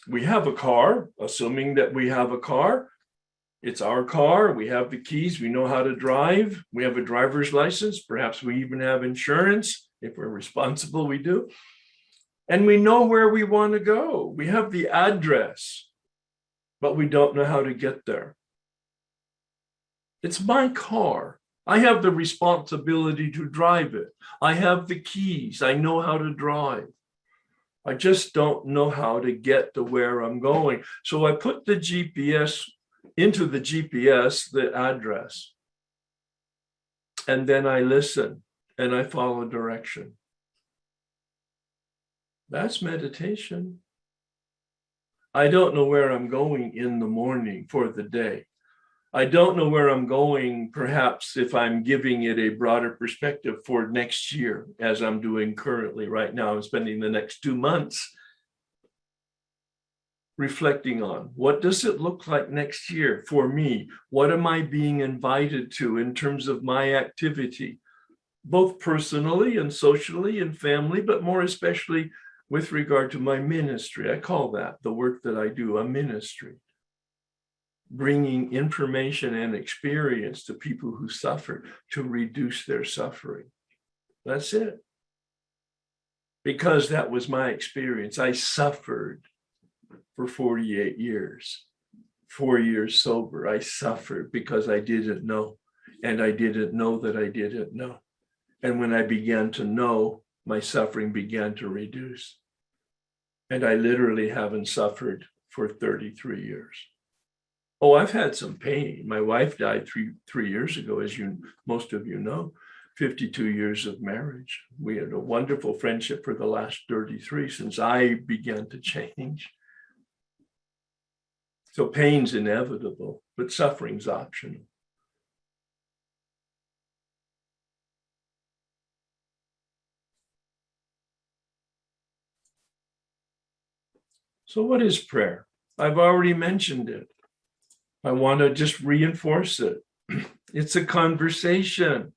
We have a car, assuming that we have a car. It's our car. We have the keys. We know how to drive. We have a driver's license. Perhaps we even have insurance. If we're responsible, we do. And we know where we want to go. We have the address, but we don't know how to get there. It's my car. I have the responsibility to drive it. I have the keys. I know how to drive. I just don't know how to get to where I'm going. So I put the GPS into the GPS, the address. And then I listen and I follow direction. That's meditation. I don't know where I'm going in the morning for the day. I don't know where I'm going, perhaps if I'm giving it a broader perspective for next year, as I'm doing currently right now. I'm spending the next 2 months reflecting on what does it look like next year for me? What am I being invited to in terms of my activity, both personally and socially and family, but more especially with regard to my ministry. I call that the work that I do a ministry. Bringing information and experience to people who suffer to reduce their suffering. That's it. Because that was my experience. I suffered for 48 years, 4 years sober. I suffered because I didn't know, and I didn't know that I didn't know. And when I began to know, my suffering began to reduce. And I literally haven't suffered for 33 years. Oh, I've had some pain. My wife died three years ago, as most of you know, 52 years of marriage. We had a wonderful friendship for the last 33 since I began to change. So pain's inevitable, but suffering's optional. So what is prayer? I've already mentioned it. I want to just reinforce it. It's a conversation.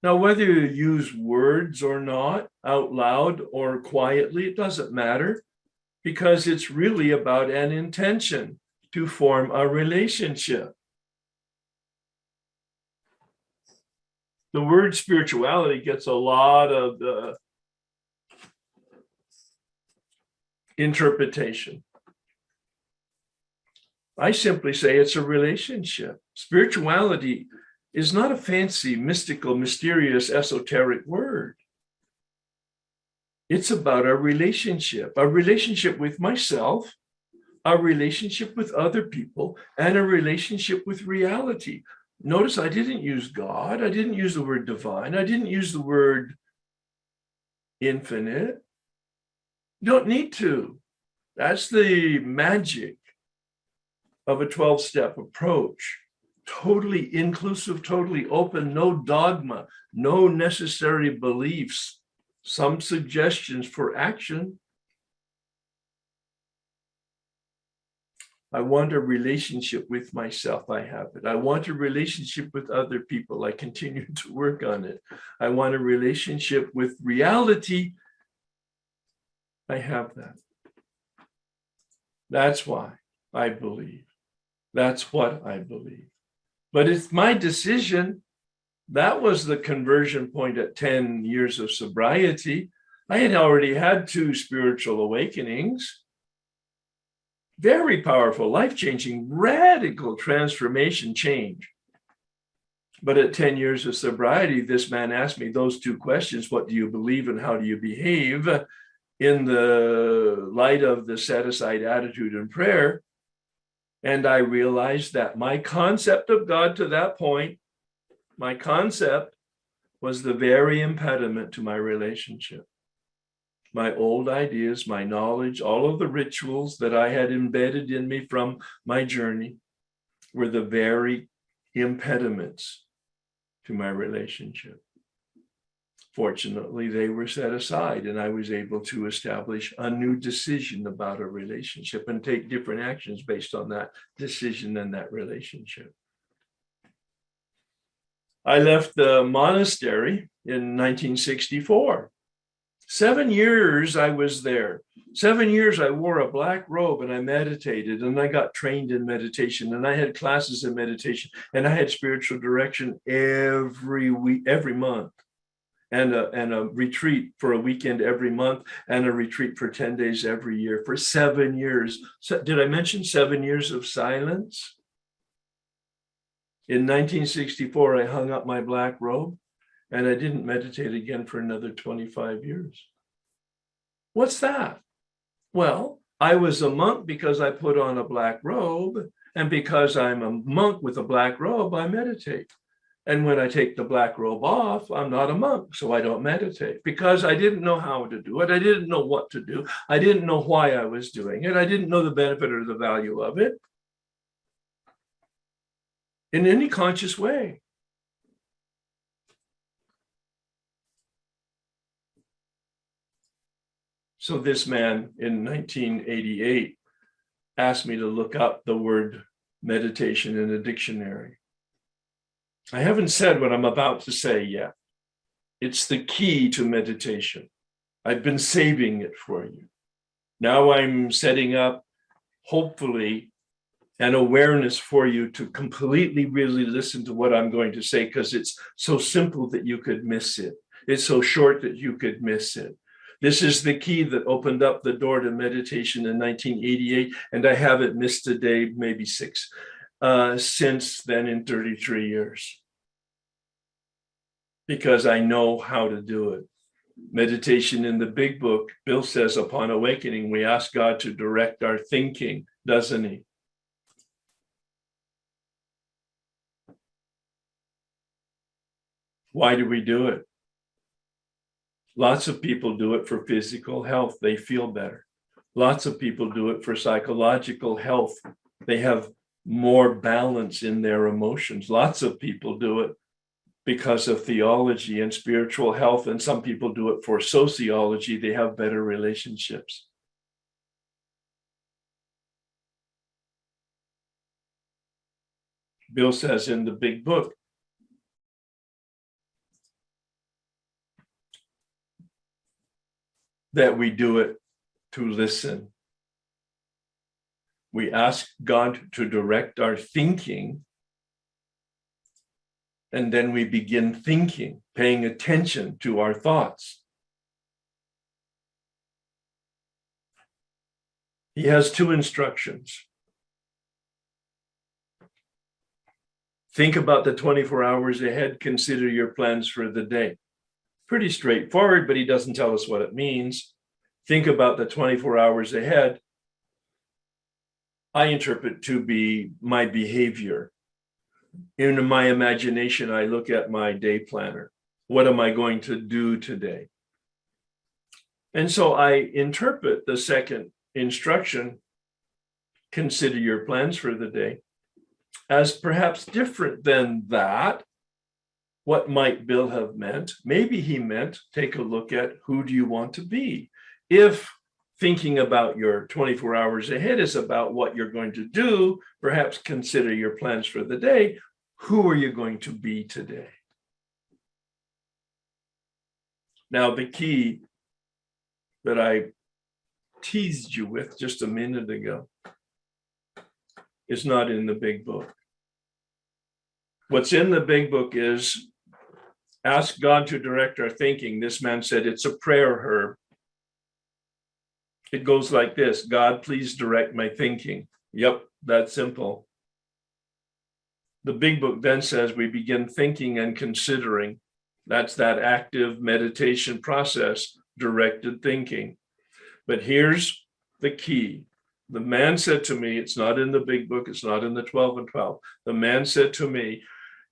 Now, whether you use words or not, out loud or quietly, it doesn't matter, because it's really about an intention to form a relationship. The word spirituality gets a lot of interpretation. I simply say it's a relationship. Spirituality is not a fancy, mystical, mysterious, esoteric word. It's about a relationship with myself, a relationship with other people, and a relationship with reality. Notice I didn't use God. I didn't use the word divine. I didn't use the word infinite. You don't need to. That's the magic of a 12-step approach. Totally inclusive, totally open, no dogma, no necessary beliefs, some suggestions for action. I want a relationship with myself. I have it. I want a relationship with other people. I continue to work on it. I want a relationship with reality. I have that. That's why I believe. That's what I believe. But it's my decision. That was the conversion point at 10 years of sobriety. I had already had 2 spiritual awakenings. Very powerful, life-changing, radical transformation change. But at 10 years of sobriety, this man asked me those two questions: what do you believe and how do you behave in the light of the set-aside attitude and prayer? And I realized that my concept of God to that point, my concept was the very impediment to my relationship. My old ideas, my knowledge, all of the rituals that I had embedded in me from my journey were the very impediments to my relationship. Fortunately, they were set aside, and I was able to establish a new decision about a relationship and take different actions based on that decision and that relationship. I left the monastery in 1964. 7 years I was there. 7 years I wore a black robe and I meditated, and I got trained in meditation, and I had classes in meditation, and I had spiritual direction every week, every month, and a retreat for a weekend every month, and a retreat for 10 days every year for 7 years. So, did I mention 7 years of silence? In 1964, I hung up my black robe, and I didn't meditate again for another 25 years. What's that? Well, I was a monk because I put on a black robe, and because I'm a monk with a black robe, I meditate. And when I take the black robe off, I'm not a monk, so I don't meditate, because I didn't know how to do it. I didn't know what to do. I didn't know why I was doing it. I didn't know the benefit or the value of it in any conscious way. So this man in 1988 asked me to look up the word meditation in a dictionary. I haven't said what I'm about to say yet. It's the key to meditation. I've been saving it for you. Now I'm setting up, hopefully, an awareness for you to completely really listen to what I'm going to say, because it's so simple that you could miss it. It's so short that you could miss it. This is the key that opened up the door to meditation in 1988, and I haven't missed a day, maybe 6, since then in 33 years, because I know how to do it. Meditation in the big book, Bill says, upon awakening, we ask God to direct our thinking, doesn't he? Why do we do it? Lots of people do it for physical health. They feel better. Lots of people do it for psychological health. They have more balance in their emotions. Lots of people do it because of theology and spiritual health. And some people do it for sociology. They have better relationships. Bill says in the big book, that we do it to listen. We ask God to direct our thinking, and then we begin thinking, paying attention to our thoughts. He has 2 instructions. Think about the 24 hours ahead. Consider your plans for the day. Pretty straightforward, but he doesn't tell us what it means. Think about the 24 hours ahead. I interpret to be my behavior. In my imagination, I look at my day planner. What am I going to do today? And so I interpret the second instruction, consider your plans for the day, as perhaps different than that. What might Bill have meant? Maybe he meant, take a look at who do you want to be? If thinking about your 24 hours ahead is about what you're going to do, perhaps consider your plans for the day. Who are you going to be today? Now, the key that I teased you with just a minute ago is not in the big book. What's in the big book is ask God to direct our thinking. This man said it's a prayer, Herb. It goes like this: God, please direct my thinking. Yep, that's simple. The big book then says we begin thinking and considering. That's that active meditation process, directed thinking. But here's the key. The man said to me, it's not in the big book, it's not in the 12 and 12. The man said to me,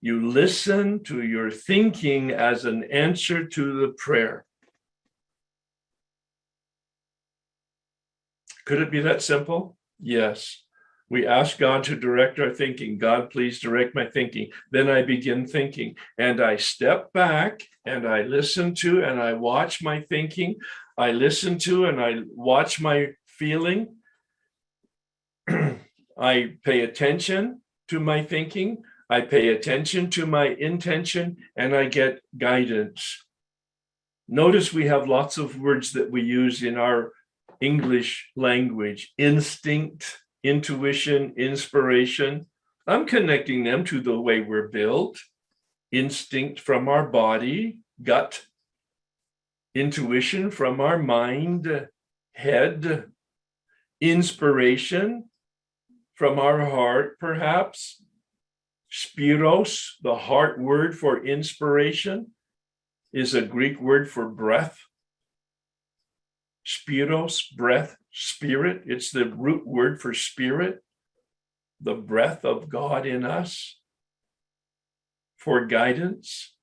you listen to your thinking as an answer to the prayer. Could it be that simple? Yes. We ask God to direct our thinking. God, please direct my thinking. Then I begin thinking, and I step back and I listen to and I watch my thinking. I listen to and I watch my feeling. I pay attention to my thinking. I pay attention to my intention, and I get guidance. Notice we have lots of words that we use in our English language: instinct, intuition, inspiration. I'm connecting them to the way we're built. Instinct from our body, gut. Intuition from our mind, head. Inspiration from our heart, perhaps. Spiros, the heart word for inspiration, is a Greek word for breath. Spiros, breath, spirit. It's the root word for spirit, the breath of God in us for guidance.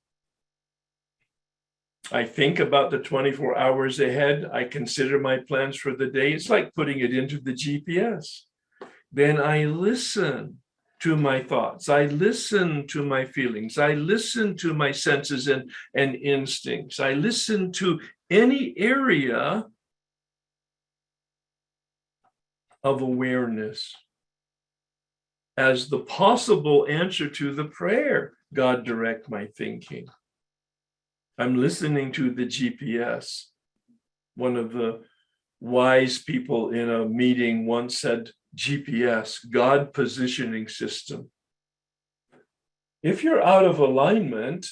I think about the 24 hours ahead. I consider my plans for the day. It's like putting it into the GPS. Then I listen to my thoughts. I listen to my feelings. I listen to my senses and instincts. I listen to any area of awareness as the possible answer to the prayer, God, direct my thinking. I'm listening to the GPS. One of the wise people in a meeting once said, GPS, God positioning system. If you're out of alignment,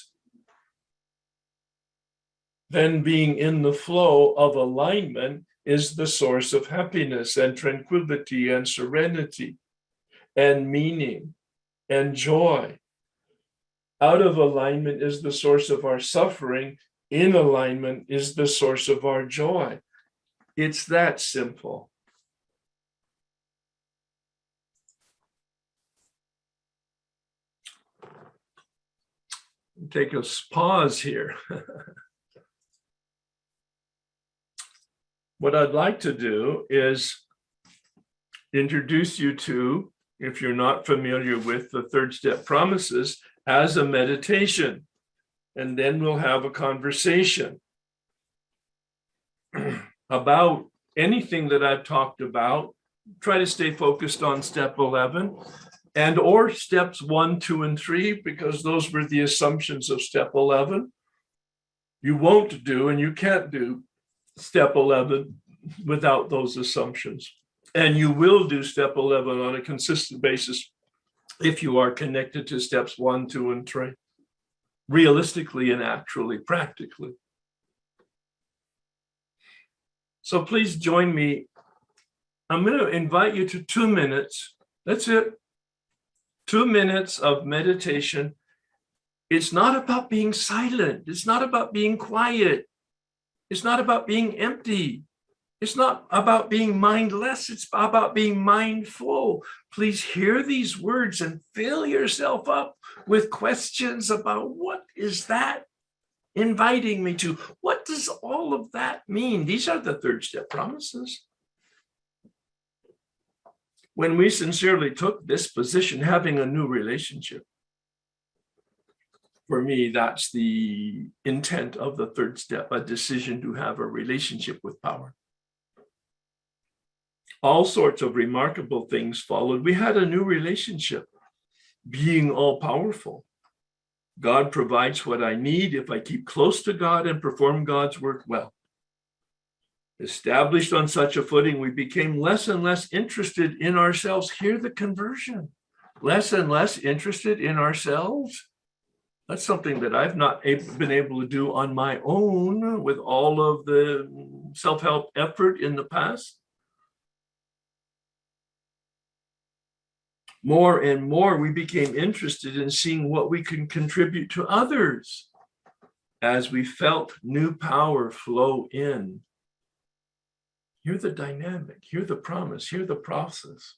then being in the flow of alignment is the source of happiness and tranquility and serenity and meaning and joy. Out of alignment is the source of our suffering. In alignment is the source of our joy. It's that simple. Take a pause here. What I'd like to do is introduce you to, if you're not familiar with the third step promises, as a meditation, and then we'll have a conversation about anything that I've talked about. Try to stay focused on step 11 and or steps 1, 2, and 3, because those were the assumptions of step 11. You won't do and you can't do step 11 without those assumptions. And you will do step 11 on a consistent basis if you are connected to steps 1, 2, and 3, realistically and actually, practically. So please join me. I'm going to invite you to 2 minutes. That's it. 2 minutes of meditation. It's not about being silent. It's not about being quiet. It's not about being empty. It's not about being mindless. It's about being mindful. Please hear these words and fill yourself up with questions about what is that inviting me to? What does all of that mean? These are the third step promises. When we sincerely took this position, having a new relationship, for me, that's the intent of the third step, a decision to have a relationship with power. All sorts of remarkable things followed. We had a new relationship, being all powerful. God provides what I need if I keep close to God and perform God's work well. Established on such a footing, we became less and less interested in ourselves. Hear the conversion. Less and less interested in ourselves. That's something that I've not been able to do on my own with all of the self-help effort in the past. More and more, we became interested in seeing what we can contribute to others as we felt new power flow in. Hear the dynamic, hear the promise, hear the process.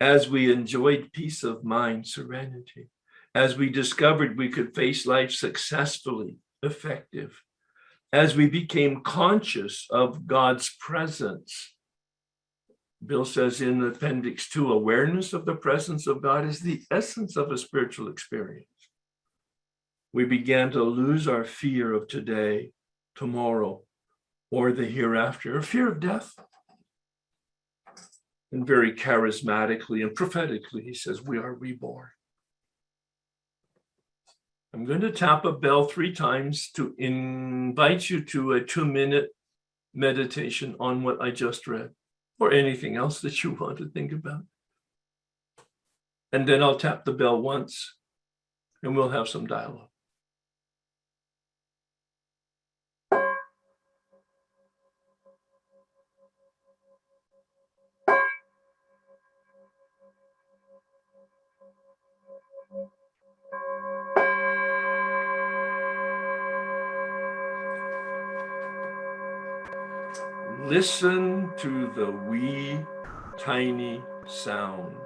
As we enjoyed peace of mind, serenity, as we discovered we could face life successfully, effective, as we became conscious of God's presence. Bill says in Appendix 2, awareness of the presence of God is the essence of a spiritual experience. We began to lose our fear of today, tomorrow, or the hereafter, or fear of death. And very charismatically and prophetically, he says, we are reborn. I'm going to tap a bell 3 times to invite you to a 2-minute meditation on what I just read, or anything else that you want to think about. And then I'll tap the bell once, and we'll have some dialogue. Listen to the wee, tiny sound.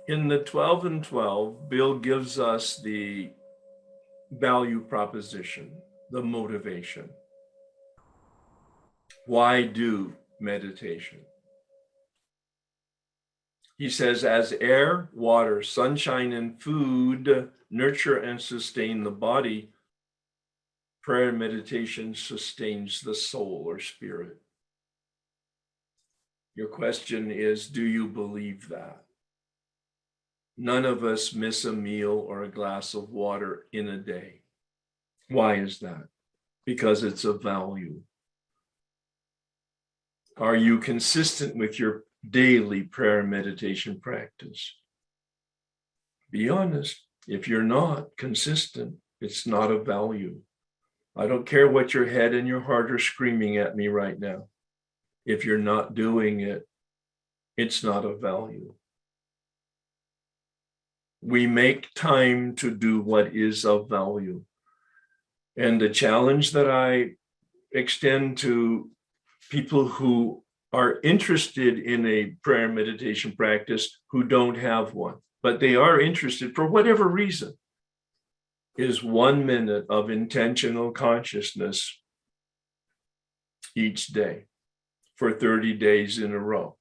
In the 12 and 12, Bill gives us the value proposition, the motivation. Why do meditation? He says, as air, water, sunshine, and food nurture and sustain the body, prayer and meditation sustains the soul or spirit. Your question is, do you believe that? None of us miss a meal or a glass of water in a day. Why is that? Because it's a value. Are you consistent with your daily prayer and meditation practice? Be honest. If you're not consistent, it's not of value. I don't care what your head and your heart are screaming at me right now. If you're not doing it, it's not of value. We make time to do what is of value. And the challenge that I extend to people who are interested in a prayer and meditation practice who don't have one, but they are interested for whatever reason, is 1 minute of intentional consciousness each day for 30 days in a row.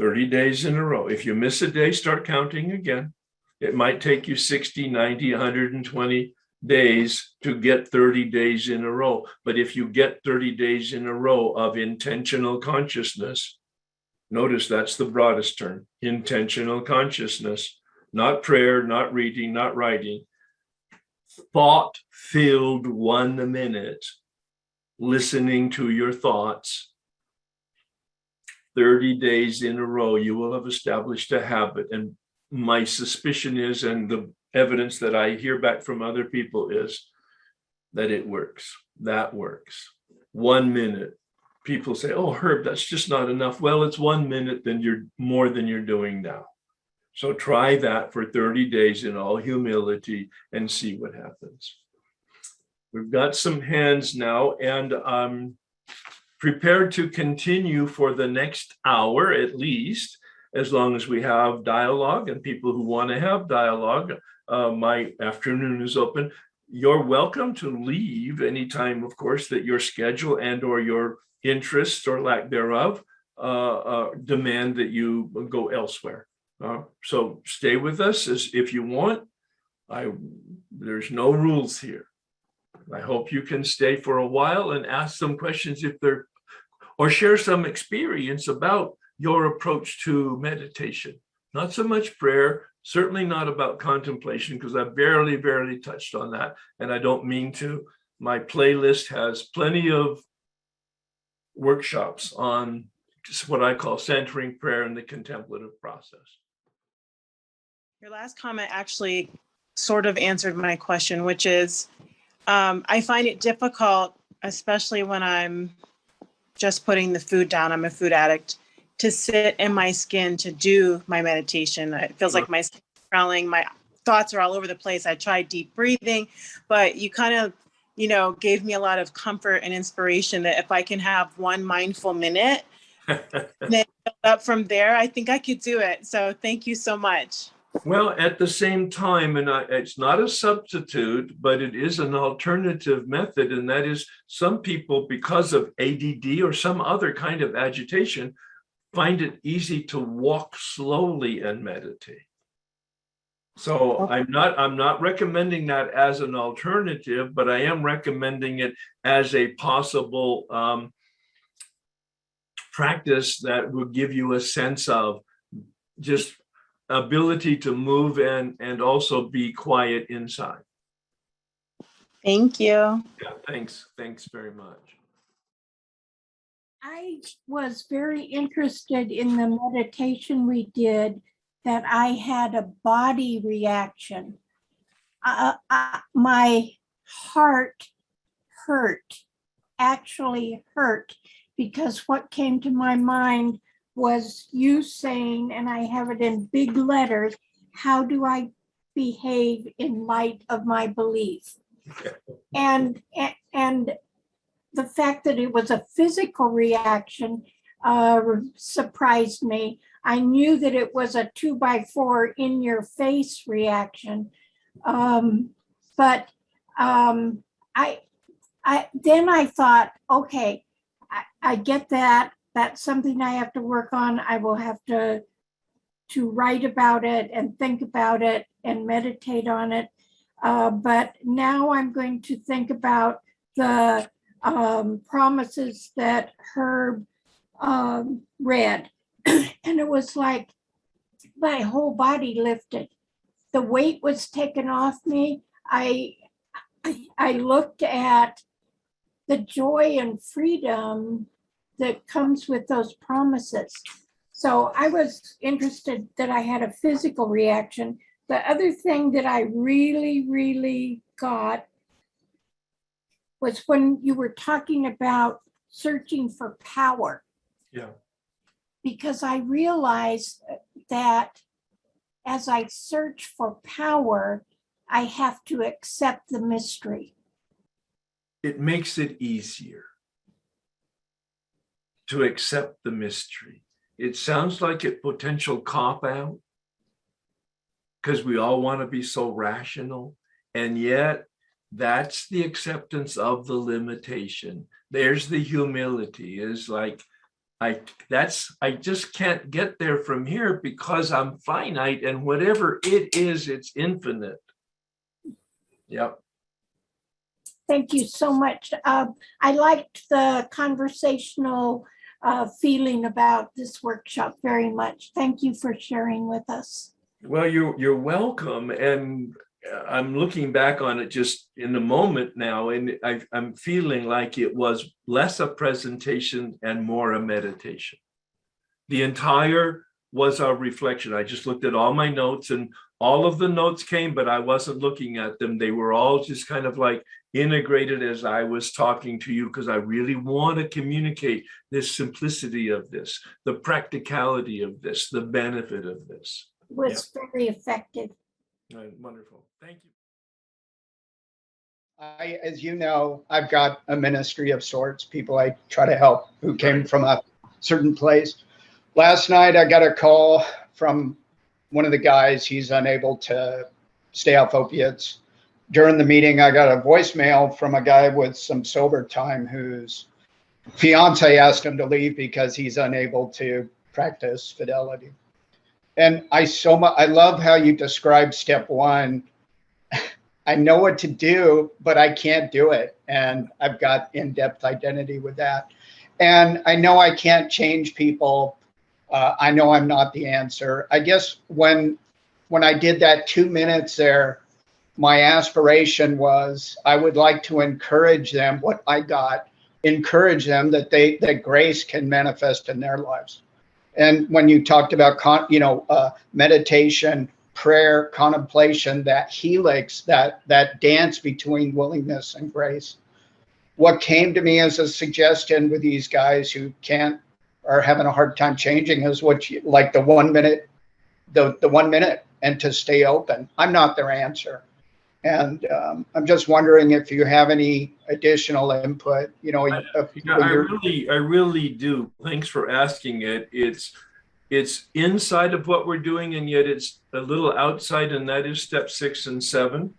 30 days in a row. If you miss a day, start counting again. It might take you 60, 90, 120 days to get 30 days in a row. But if you get 30 days in a row of intentional consciousness, notice that's the broadest term, intentional consciousness, not prayer, not reading, not writing, thought-filled 1 minute, listening to your thoughts, 30 days in a row, you will have established a habit. And my suspicion is, and the evidence that I hear back from other people is that it works. That works. 1 minute. People say, oh, Herb, that's just not enough. Well, it's 1 minute, then you're more than you're doing now. So try that for 30 days in all humility and see what happens. We've got some hands now, and I'm prepared to continue for the next hour at least, as long as we have dialogue and people who want to have dialogue. My afternoon is open. You're welcome to leave anytime, of course, that your schedule and or your interests or lack thereof demand that you go elsewhere. So stay with us as if you want. There's no rules here. I hope you can stay for a while and ask some questions if they're, or share some experience about your approach to meditation. Not so much prayer, certainly not about contemplation, because I barely touched on that, and I don't mean to. My playlist has plenty of workshops on just what I call centering prayer and the contemplative process. Your last comment actually sort of answered my question, which is, I find it difficult, especially when I'm just putting the food down, I'm a food addict, to sit in my skin to do my meditation. It feels like my skin is crawling, my thoughts are all over the place. I tried deep breathing, but you kind of, gave me a lot of comfort and inspiration that if I can have one mindful minute, then up from there, I think I could do it. So thank you so much. Well, at the same time, and it's not a substitute, but it is an alternative method. And that is, some people, because of ADD or some other kind of agitation, find it easy to walk slowly and meditate. So I'm not recommending that as an alternative, but I am recommending it as a possible practice that will give you a sense of just ability to move and also be quiet inside. Thank you. Yeah, thanks very much. I was very interested in the meditation we did, that I had a body reaction. My heart actually hurt, because what came to my mind was you saying, and I have it in big letters, how do I behave in light of my belief? And the fact that it was a physical reaction surprised me. I knew that it was a 2x4 in your face reaction. But then I thought, okay, I get that. That's something I have to work on. I will have to write about it and think about it and meditate on it. But now I'm going to think about the promises that Herb read. And it was like my whole body lifted. The weight was taken off me. I looked at the joy and freedom that comes with those promises. So I was interested that I had a physical reaction. The other thing that I really got was when you were talking about searching for power. Yeah. Because I realize that as I search for power, I have to accept the mystery. It makes it easier to accept the mystery. It sounds like a potential cop-out because we all want to be so rational. And yet that's the acceptance of the limitation. There's the humility, is like, I just can't get there from here because I'm finite, and whatever it is, it's infinite. Yep. Thank you so much. I liked the conversational feeling about this workshop very much. Thank you for sharing with us. Well, you're welcome. And I'm looking back on it just in the moment now, and I'm feeling like it was less a presentation and more a meditation. The entire was a reflection. I just looked at all my notes, and all of the notes came, but I wasn't looking at them. They were all just kind of like integrated as I was talking to you, because I really want to communicate this simplicity of this, the practicality of this, the benefit of this. It was very effective. Wonderful. Thank you. As you know, I've got a ministry of sorts, people I try to help who came from a certain place. Last night, I got a call from one of the guys. He's unable to stay off opiates. During the meeting, I got a voicemail from a guy with some sober time whose fiance asked him to leave because he's unable to practice fidelity. And I love how you describe step one. I know what to do, but I can't do it. And I've got in-depth identity with that. And I know I can't change people. I know I'm not the answer. I guess when I did that 2 minutes there, my aspiration was I would like to encourage them what I got, encourage them that grace can manifest in their lives. And when you talked about meditation, prayer, contemplation, that helix, that dance between willingness and grace, what came to me as a suggestion with these guys who are having a hard time changing is like the 1 minute, the 1 minute, and to stay open. I'm not their answer. And I'm just wondering if you have any additional input. I really do. Thanks for asking it. It's inside of what we're doing, and yet it's a little outside, and that is step 6 and 7.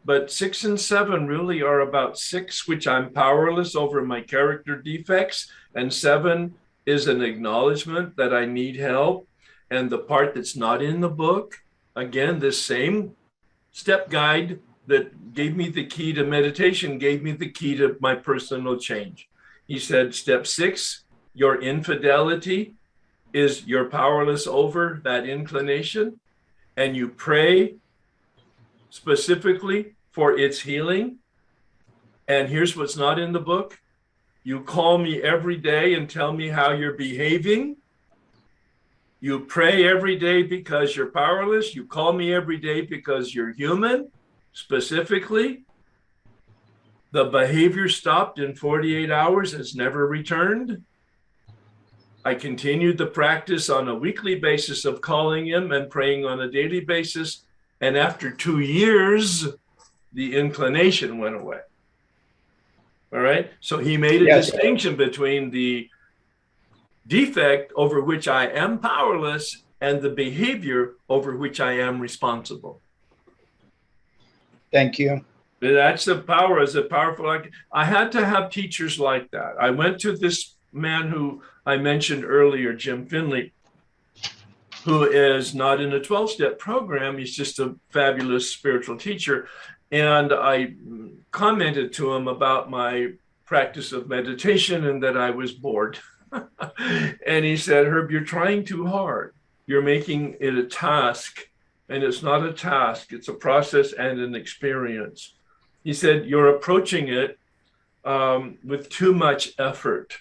But 6 and 7 really are about 6, which I'm powerless over my character defects, and 7 is an acknowledgement that I need help. And the part that's not in the book, again, this same step guide that gave me the key to meditation gave me the key to my personal change. He said, step 6, your infidelity is you're powerless over that inclination, and you pray specifically for its healing. And here's what's not in the book. You call me every day and tell me how you're behaving. You pray every day because you're powerless. You call me every day because you're human. Specifically, the behavior stopped in 48 hours, has never returned. I continued the practice on a weekly basis of calling him and praying on a daily basis. And after 2 years, the inclination went away. All right. So he made a distinction between the defect over which I am powerless and the behavior over which I am responsible. Thank you. That's the power. Is it powerful? I had to have teachers like that. I went to this man who I mentioned earlier, Jim Finley, who is not in a 12-step program. He's just a fabulous spiritual teacher. And I commented to him about my practice of meditation and that I was bored. And he said, Herb, you're trying too hard. You're making it a task. And it's not a task, it's a process and an experience. He said, you're approaching it with too much effort.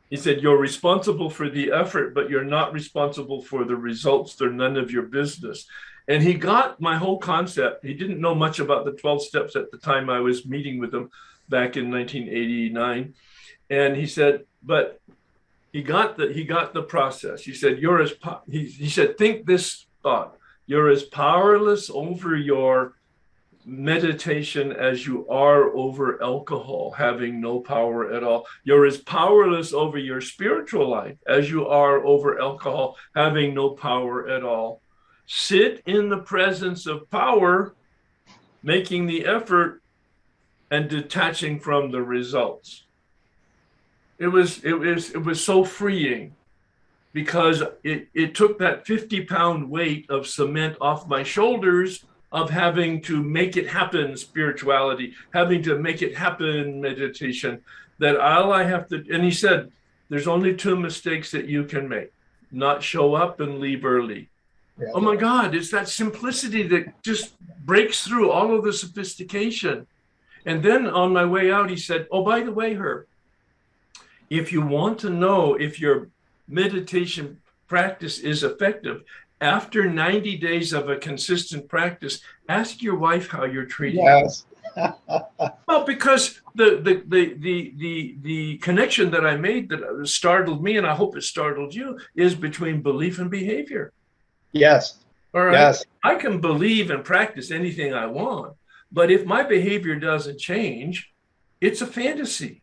He said, you're responsible for the effort, but you're not responsible for the results. They're none of your business. And he got my whole concept. He didn't know much about the 12 steps at the time I was meeting with him back in 1989. And he said, but he got the process. He said, he said, think this thought. You're as powerless over your meditation as you are over alcohol, having no power at all. You're as powerless over your spiritual life as you are over alcohol, having no power at all. Sit in the presence of power, making the effort and detaching from the results. It was so freeing, because it took that 50-pound weight of cement off my shoulders of having to make it happen spirituality, having to make it happen meditation, that all I have to, and he said, there's only 2 mistakes that you can make: not show up and leave early. Yeah. Oh my God, it's that simplicity that just breaks through all of the sophistication. And then on my way out, he said, oh, by the way, Herb, if you want to know if your meditation practice is effective, after 90 days of a consistent practice, ask your wife how you're treating her. Yes. Well, because the connection that I made that startled me, and I hope it startled you, is between belief and behavior. Yes. All right. Yes. I can believe and practice anything I want, but if my behavior doesn't change, it's a fantasy.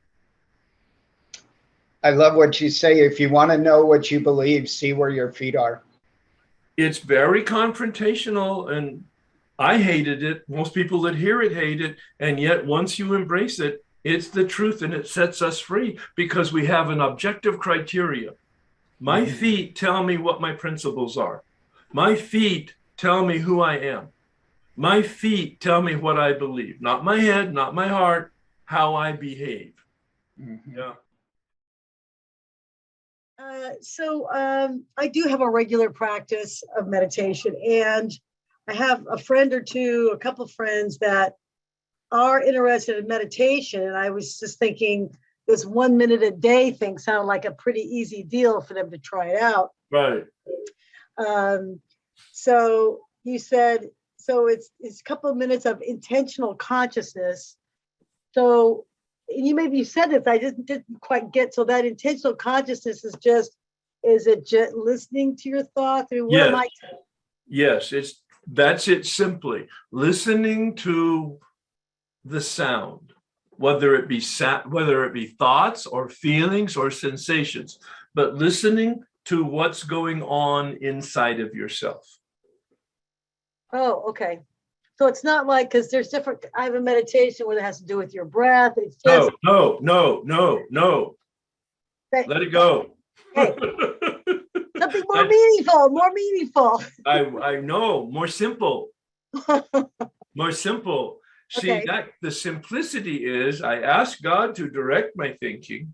I love what you say. If you want to know what you believe, see where your feet are. It's very confrontational, and I hated it. Most people that hear it hate it. And yet once you embrace it, it's the truth, and it sets us free because we have an objective criteria. My feet tell me what my principles are. My feet tell me who I am. My feet tell me what I believe, not my head, not my heart, how I behave. Yeah. I do have a regular practice of meditation, and I have a friend or two, a couple of friends that are interested in meditation. And I was just thinking this 1 minute a day thing sounded like a pretty easy deal for them to try it out. Right. So you said, so it's a couple of minutes of intentional consciousness. So you said this, I just didn't quite get. So that intentional consciousness is it just listening to your thoughts? I mean, what am I? Yes, that's it simply. Listening to the sound, whether it be thoughts or feelings or sensations, but listening to what's going on inside of yourself. Oh, okay. So it's not like, because there's different, I have a meditation where it has to do with your breath. It's just No. Let it go. Hey, something more meaningful. I know, more simple. More simple. See, Okay. that the simplicity is I ask God to direct my thinking.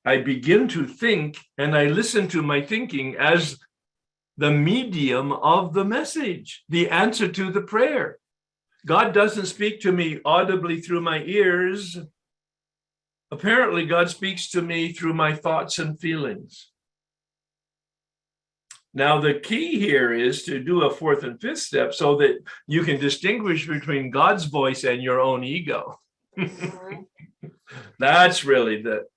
I begin to think, and I listen to my thinking as the medium of the message, the answer to the prayer. God doesn't speak to me audibly through my ears. Apparently, God speaks to me through my thoughts and feelings. Now, the key here is to do a 4th and 5th step so that you can distinguish between God's voice and your own ego. That's really the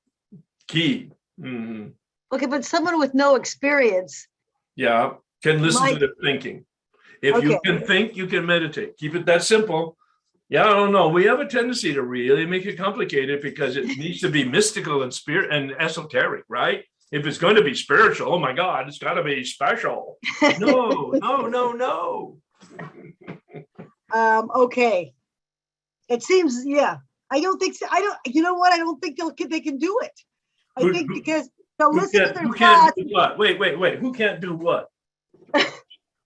key. Mm-hmm. Okay, but someone with no experience. Yeah, can listen to the thinking. If you can think, you can meditate. Keep it that simple. Yeah, I don't know. We have a tendency to really make it complicated because it needs to be mystical and spirit and esoteric, right? If it's going to be spiritual, oh my God, it's got to be special. No. Okay. It seems, yeah. I don't think so. You know what? I don't think they can do it. I think because they'll listen to their who thoughts. Can't do what? Wait. Who can't do what?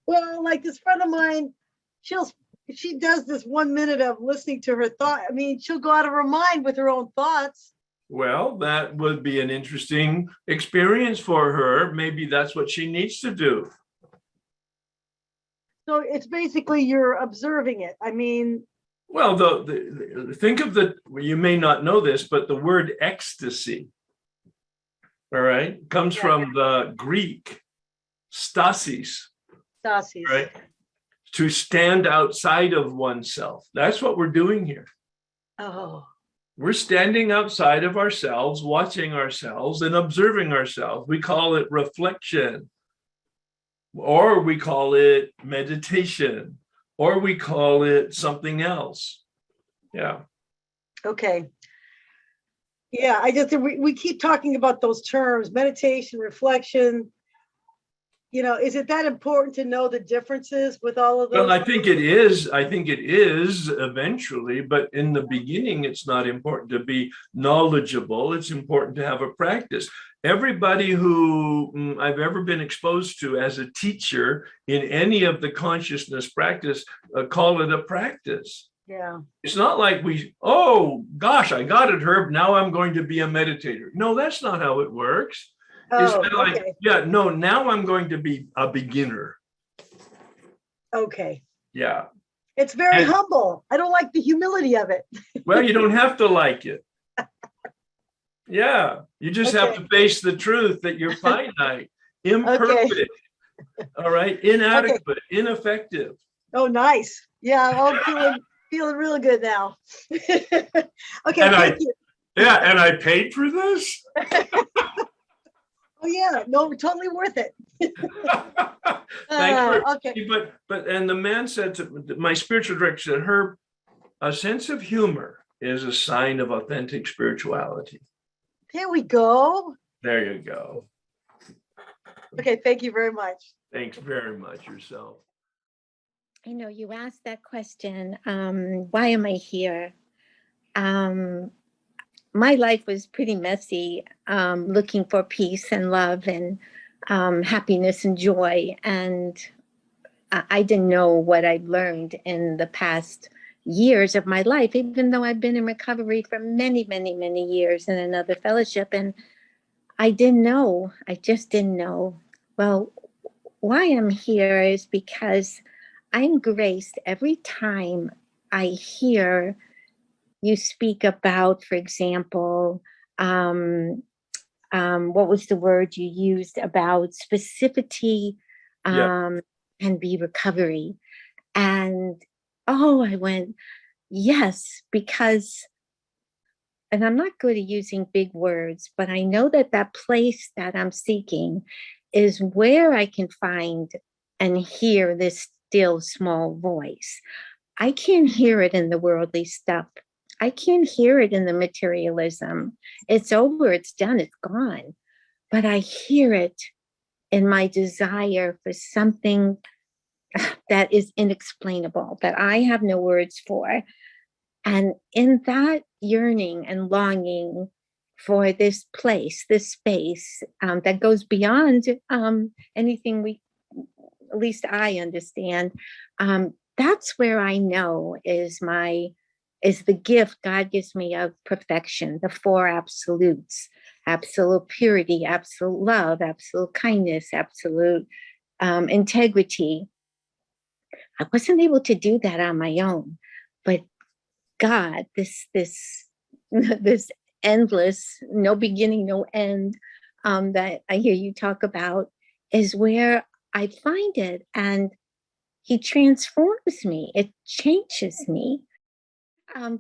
Well, like this friend of mine, she does this 1 minute of listening to her thought. I mean, she'll go out of her mind with her own thoughts. Well, that would be an interesting experience for her. Maybe that's what she needs to do. So it's basically you're observing it. I mean, well, think of you may not know this, but the word ecstasy, all right, comes from the Greek stasis, right? To stand outside of oneself. That's what we're doing here. Oh. We're standing outside of ourselves, watching ourselves and observing ourselves. We call it reflection, or we call it meditation, or we call it something else. Yeah. Okay. Yeah, I just, we keep talking about those terms, meditation, reflection. Is it that important to know the differences with all of those? Well, I think it is. I think it is eventually, but in the beginning, it's not important to be knowledgeable. It's important to have a practice. Everybody who I've ever been exposed to as a teacher in any of the consciousness practice call it a practice. Yeah. It's not like oh gosh, I got it, Herb. Now I'm going to be a meditator. No, that's not how it works. It's Oh, kind of like, okay. yeah, no, now I'm going to be a beginner. Okay. Yeah. It's very And- humble. I don't like the humility of it. Well, you don't have to like it. Yeah. You just have Okay. to face the truth that you're finite, imperfect, all right, inadequate, ineffective. Oh, nice. Yeah, I'm feeling real good now. Okay, And thank you. Yeah, and I paid for this? Oh, yeah, no, totally worth it. Thanks for, Okay. but and the man said to my spiritual director said, Herb, a sense of humor is a sign of authentic spirituality. Here we go. There you go. Okay, thank you very much. Thanks very much yourself. You asked that question, why am I here? My life was pretty messy, looking for peace and love and happiness and joy. And I didn't know what I'd learned in the past years of my life, even though I've been in recovery for many, many, many years in another fellowship. And I didn't know. I just didn't know. Well, why I'm here is because I'm graced every time I hear you speak about, for example, what was the word you used about specificity and be recovery? And I went, yes, because, and I'm not good at using big words, but I know that that place that I'm seeking is where I can find and hear this still small voice. I can't hear it in the worldly stuff. I can't hear it in the materialism. It's over, it's done, it's gone. But I hear it in my desire for something that is inexplainable, that I have no words for. And in that yearning and longing for this place, this space that goes beyond anything we, at least I understand, that's where I know is the gift God gives me of perfection, the four absolutes: absolute purity, absolute love, absolute kindness, absolute integrity. I wasn't able to do that on my own, but God, this this endless, no beginning, no end, that I hear you talk about, is where I find it, and He transforms me. It changes me.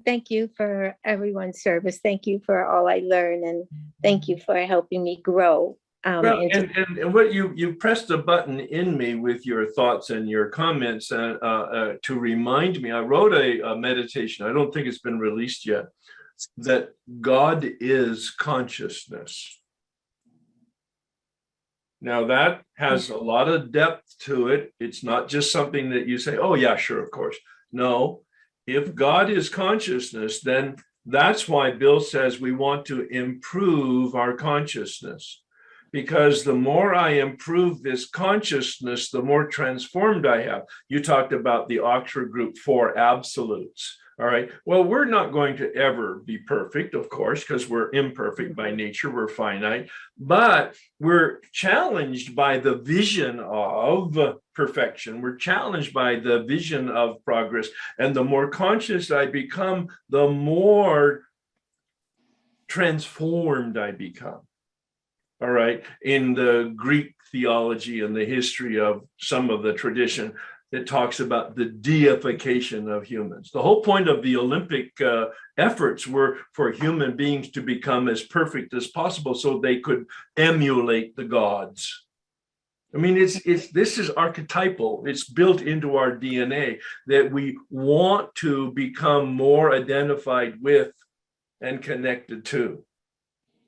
Thank you for everyone's service. Thank you for all I learn, and thank you for helping me grow. Well, and what you pressed a button in me with your thoughts and your comments to remind me. I wrote a meditation. I don't think it's been released yet. That God is consciousness. Now that has a lot of depth to it. It's not just something that you say, "Oh yeah, sure, of course." No, if God is consciousness, then that's why Bill says we want to improve our consciousness. Because the more I improve this consciousness, the more transformed I have. You talked about the Oxford Group 4 absolutes. All right. Well, we're not going to ever be perfect, of course, because we're imperfect by nature. We're finite, but we're challenged by the vision of perfection. We're challenged by the vision of progress. And the more conscious I become, the more transformed I become. All right. In the Greek theology and the history of some of the tradition, that talks about the deification of humans. The whole point of the Olympic efforts were for human beings to become as perfect as possible so they could emulate the gods. I mean, this is archetypal. It's built into our DNA that we want to become more identified with and connected to.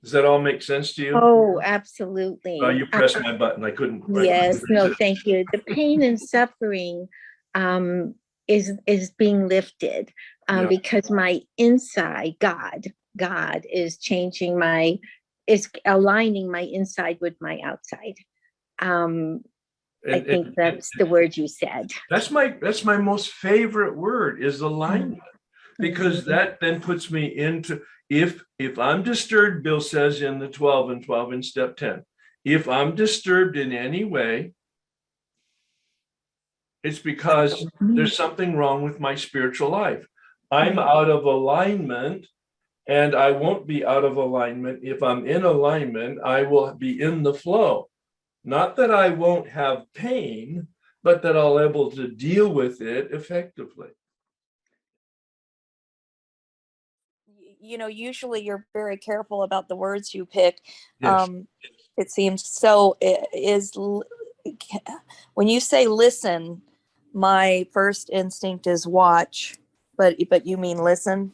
Does that all make sense to you? Oh, absolutely. You pressed my button. I couldn't. Yes, no, thank you. The pain and suffering is being lifted Yeah. because my inside, God is is aligning my inside with my outside. I think that's the word you said. That's my most favorite word is alignment, because that then puts me into, if I'm disturbed, Bill says in the 12 and 12 in step 10, if I'm disturbed in any way, it's because there's something wrong with my spiritual life. I'm out of alignment, and I won't be out of alignment. If I'm in alignment, I will be in the flow. Not that I won't have pain, but that I'll be able to deal with it effectively. You know, usually you're very careful about the words you pick. Yes. It seems so. When you say listen, my first instinct is watch, but you mean listen?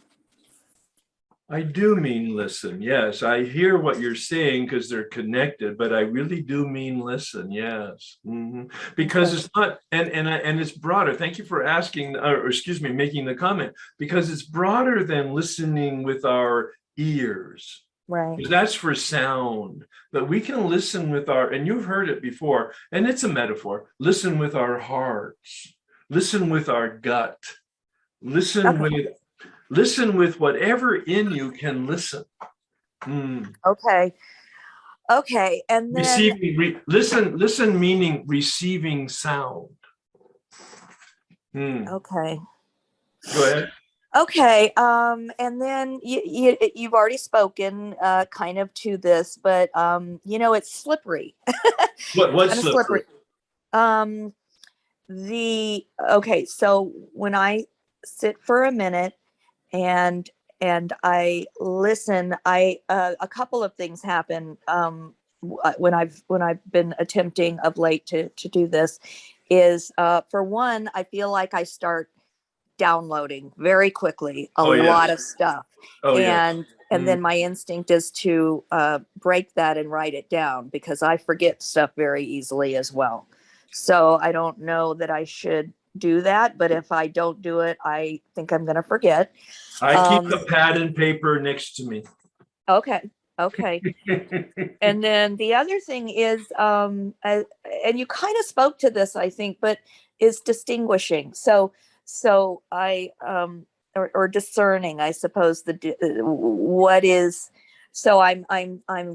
I do mean listen. Yes, I hear what you're saying because they're connected, but I really do mean listen. Yes, because it's not, and it's broader. Thank you for asking, or excuse me, making the comment, because it's broader than listening with our ears. Right. Because that's for sound, but we can listen with our, and you've heard it before, and it's a metaphor. Listen with our hearts. Listen with our gut. Listen with whatever in you can listen. Okay. And then listen meaning receiving sound. Okay. Go ahead. Okay. And then you've already spoken kind of to this, but it's slippery. What's kind of slippery? So when I sit for a minute and I listen, a couple of things happen when I've been attempting of late to do this. Is for one, I feel like I start downloading very quickly a lot of stuff, and then my instinct is to break that and write it down, because I forget stuff very easily as well. So I don't know that I should do that, but if I don't do it, I think I'm going to forget. I keep a pad and paper next to me. Okay. And then the other thing is, and you kind of spoke to this, I think, but is distinguishing. So I, or discerning, I suppose, what is. So I'm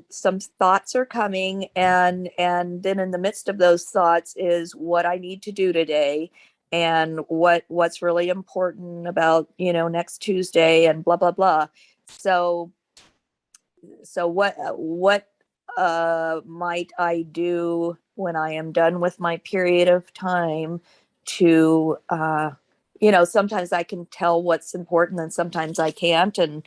some thoughts are coming, and then in the midst of those thoughts is what I need to do today, and what's really important about, next Tuesday, and blah, blah, blah. So what might I do when I am done with my period of time to, sometimes I can tell what's important and sometimes I can't, and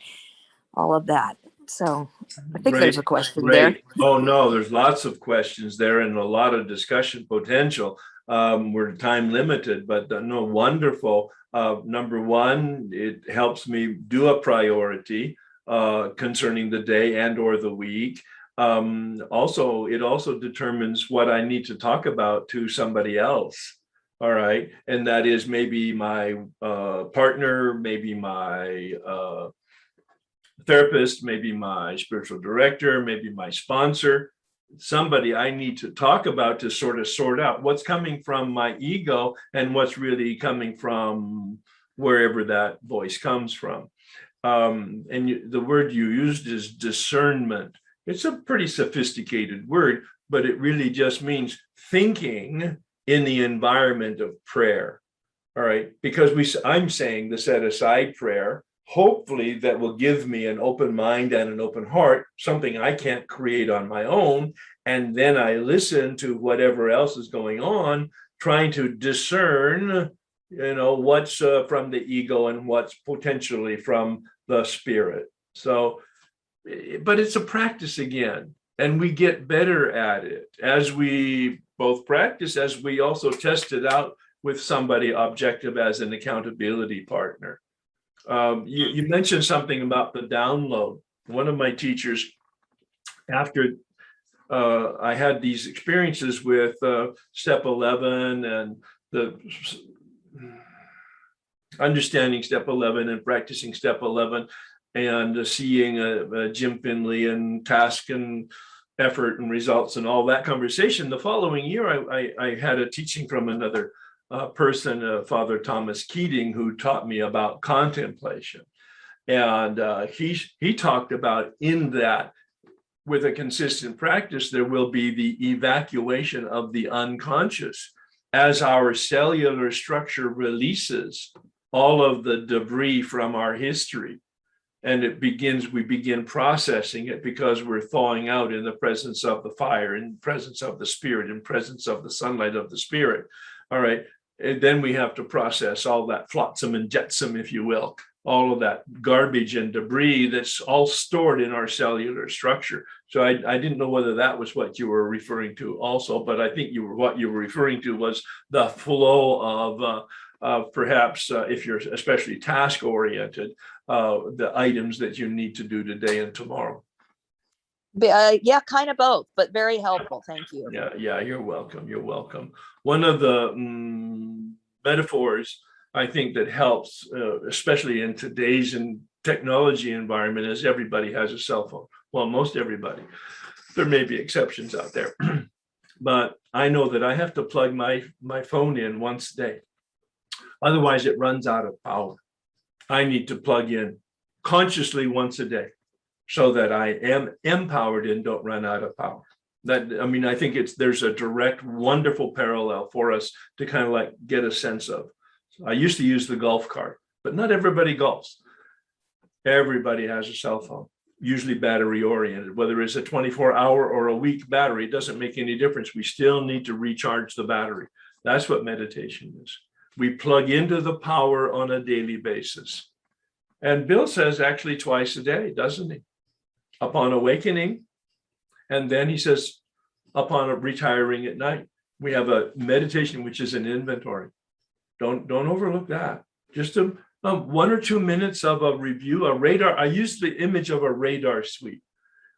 all of that. So I think there's a question there. Oh, no, there's lots of questions there and a lot of discussion potential. We're time limited, but no, wonderful. Number one, it helps me do a priority concerning the day and or the week. It also determines what I need to talk about to somebody else. All right. And that is maybe my partner, maybe my therapist, maybe my spiritual director, maybe my sponsor, somebody I need to talk about to sort of sort out what's coming from my ego and what's really coming from wherever that voice comes from. The word you used is discernment. It's a pretty sophisticated word, but it really just means thinking in the environment of prayer. All right, because I'm saying the set aside prayer, hopefully that will give me an open mind and an open heart, something I can't create on my own. And then I listen to whatever else is going on trying to discern, what's from the ego and what's potentially from the spirit. So, but it's a practice again, and we get better at it as we both practice, as we also test it out with somebody objective as an accountability partner. You mentioned something about the download. One of my teachers, after I had these experiences with step 11 and the understanding step 11 and practicing step 11 and seeing Jim Finley and task and effort and results and all that conversation. The following year, I had a teaching from another person, Father Thomas Keating, who taught me about contemplation. And he talked about in that, with a consistent practice, there will be the evacuation of the unconscious as our cellular structure releases all of the debris from our history. And we begin processing it because we're thawing out in the presence of the fire, in presence of the spirit, in presence of the sunlight of the spirit. All right. And then we have to process all that flotsam and jetsam, if you will, all of that garbage and debris that's all stored in our cellular structure. So I didn't know whether that was what you were referring to also, but I think what you were referring to was the flow of perhaps if you're especially task oriented, the items that you need to do today and tomorrow. Yeah, kind of both, but very helpful. Thank you. Yeah, you're welcome. You're welcome. One of the metaphors I think that helps, especially in today's technology environment, is everybody has a cell phone. Well, most everybody. There may be exceptions out there, but I know that I have to plug my phone in once a day. Otherwise, it runs out of power. I need to plug in consciously once a day so that I am empowered and don't run out of power. I think there's a direct, wonderful parallel for us to kind of like get a sense of. I used to use the golf cart, but not everybody golfs. Everybody has a cell phone, usually battery oriented, whether it's a 24-hour or a week battery, it doesn't make any difference. We still need to recharge the battery. That's what meditation is. We plug into the power on a daily basis. And Bill says actually twice a day, doesn't he? Upon awakening, and then he says upon retiring at night. We have a meditation, which is an inventory. Don't overlook that. Just 1 or 2 minutes of a review, a radar. I use the image of a radar sweep.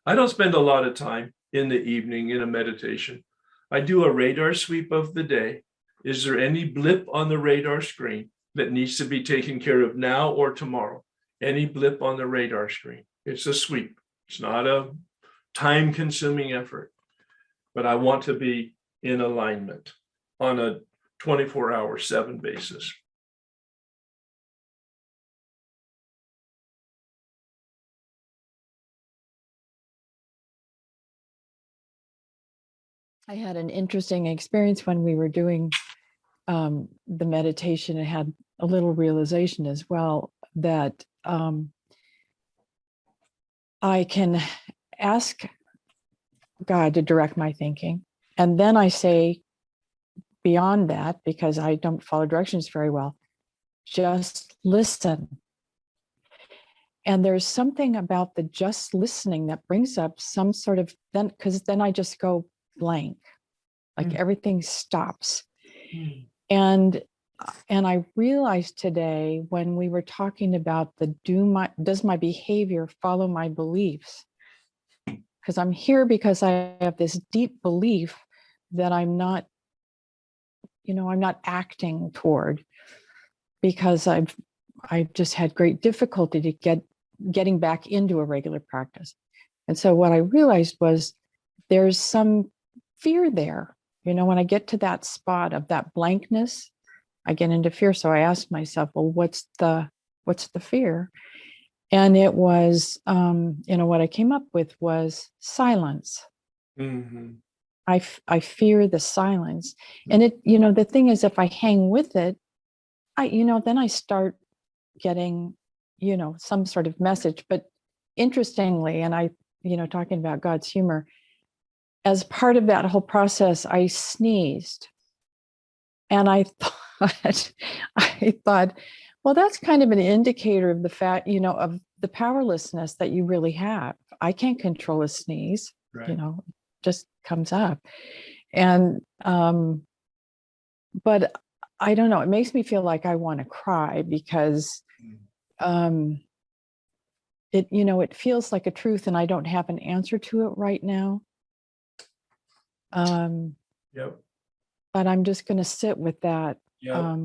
I don't spend a lot of time in the evening in a meditation. I do a radar sweep of the day. Is there any blip on the radar screen that needs to be taken care of now or tomorrow? Any blip on the radar screen? It's a sweep. It's not a time-consuming effort, but I want to be in alignment on a 24-hour, 7 basis. I had an interesting experience when we were doing the meditation. I had a little realization as well that I can ask God to direct my thinking. And then I say, beyond that, because I don't follow directions very well, just listen. And there's something about the just listening that brings up some sort of, because then I just go blank, like everything stops. And I realized today when we were talking about does my behavior follow my beliefs? Because I'm here because I have this deep belief that I'm not acting toward, because I've just had great difficulty to getting back into a regular practice. And so what I realized was there's some fear there. When I get to that spot of that blankness, I get into fear. So I asked myself, well, what's the fear? And it was, what I came up with was silence. Mm-hmm. I fear the silence. And the thing is, if I hang with it, then I start getting, some sort of message. But interestingly, and I, talking about God's humor, as part of that whole process, I sneezed. And I thought, well, that's kind of an indicator of the fact, of the powerlessness that you really have. I can't control a sneeze, Right. just comes up. And, but I don't know, it makes me feel like I want to cry because, it feels like a truth and I don't have an answer to it right now. Yep. But I'm just going to sit with that, Yep.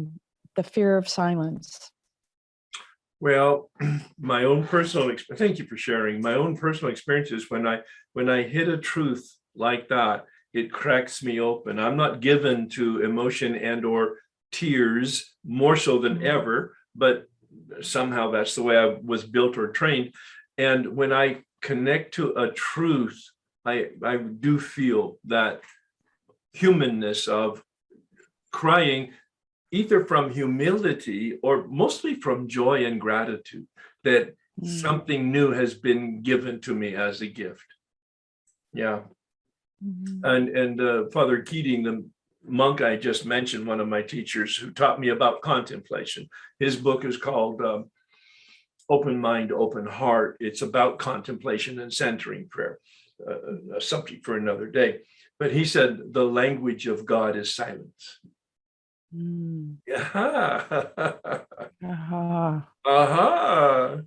the fear of silence. Well, my own personal experience, thank you for sharing. My own personal experience is when I hit a truth like that, it cracks me open. I'm not given to emotion and or tears more so than ever, but somehow that's the way I was built or trained. And when I connect to a truth, I do feel that humanness of crying, either from humility or mostly from joy and gratitude that something new has been given to me as a gift. Yeah. And Father Keating, the monk I just mentioned, one of my teachers who taught me about contemplation, his book is called Open Mind, Open Heart. It's about contemplation and centering prayer, a subject for another day. But he said the language of God is silence.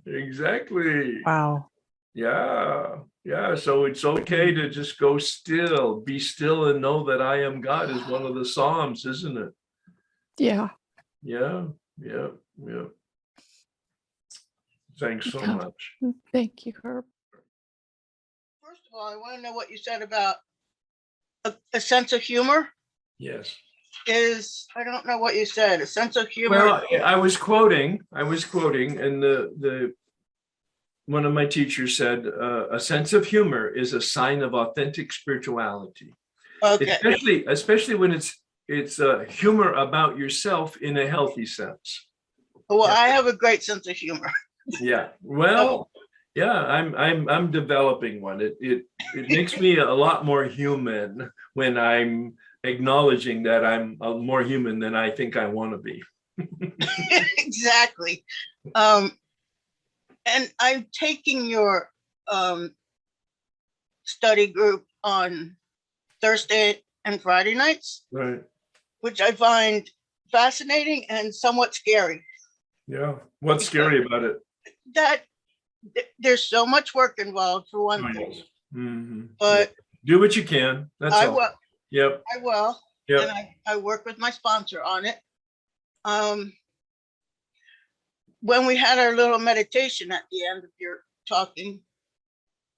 Exactly. Wow. Yeah. So it's okay to just go still, be still and know that I am God is one of the Psalms, isn't it? Yeah. Yeah. Thanks so much. Thank you, Herb. First of all, I want to know what you said about a sense of humor. Yes. I don't know what you said. A sense of humor. Well, I was quoting, and the one of my teachers said, a sense of humor is a sign of authentic spirituality. Okay. Especially when it's humor about yourself in a healthy sense. Well, I have a great sense of humor. Yeah. Well, yeah, I'm developing one. It makes me a lot more human when I'm acknowledging that I'm more human than I think I want to be. Exactly. And I'm taking your study group on Thursday and Friday nights, Right. which I find fascinating and somewhat scary. Yeah. What's scary about it? That there's so much work involved for one thing. Mm-hmm. But do what you can. That's all. Will. Yep. I will. Yep. And I work with my sponsor on it. When we had our little meditation at the end of your talking,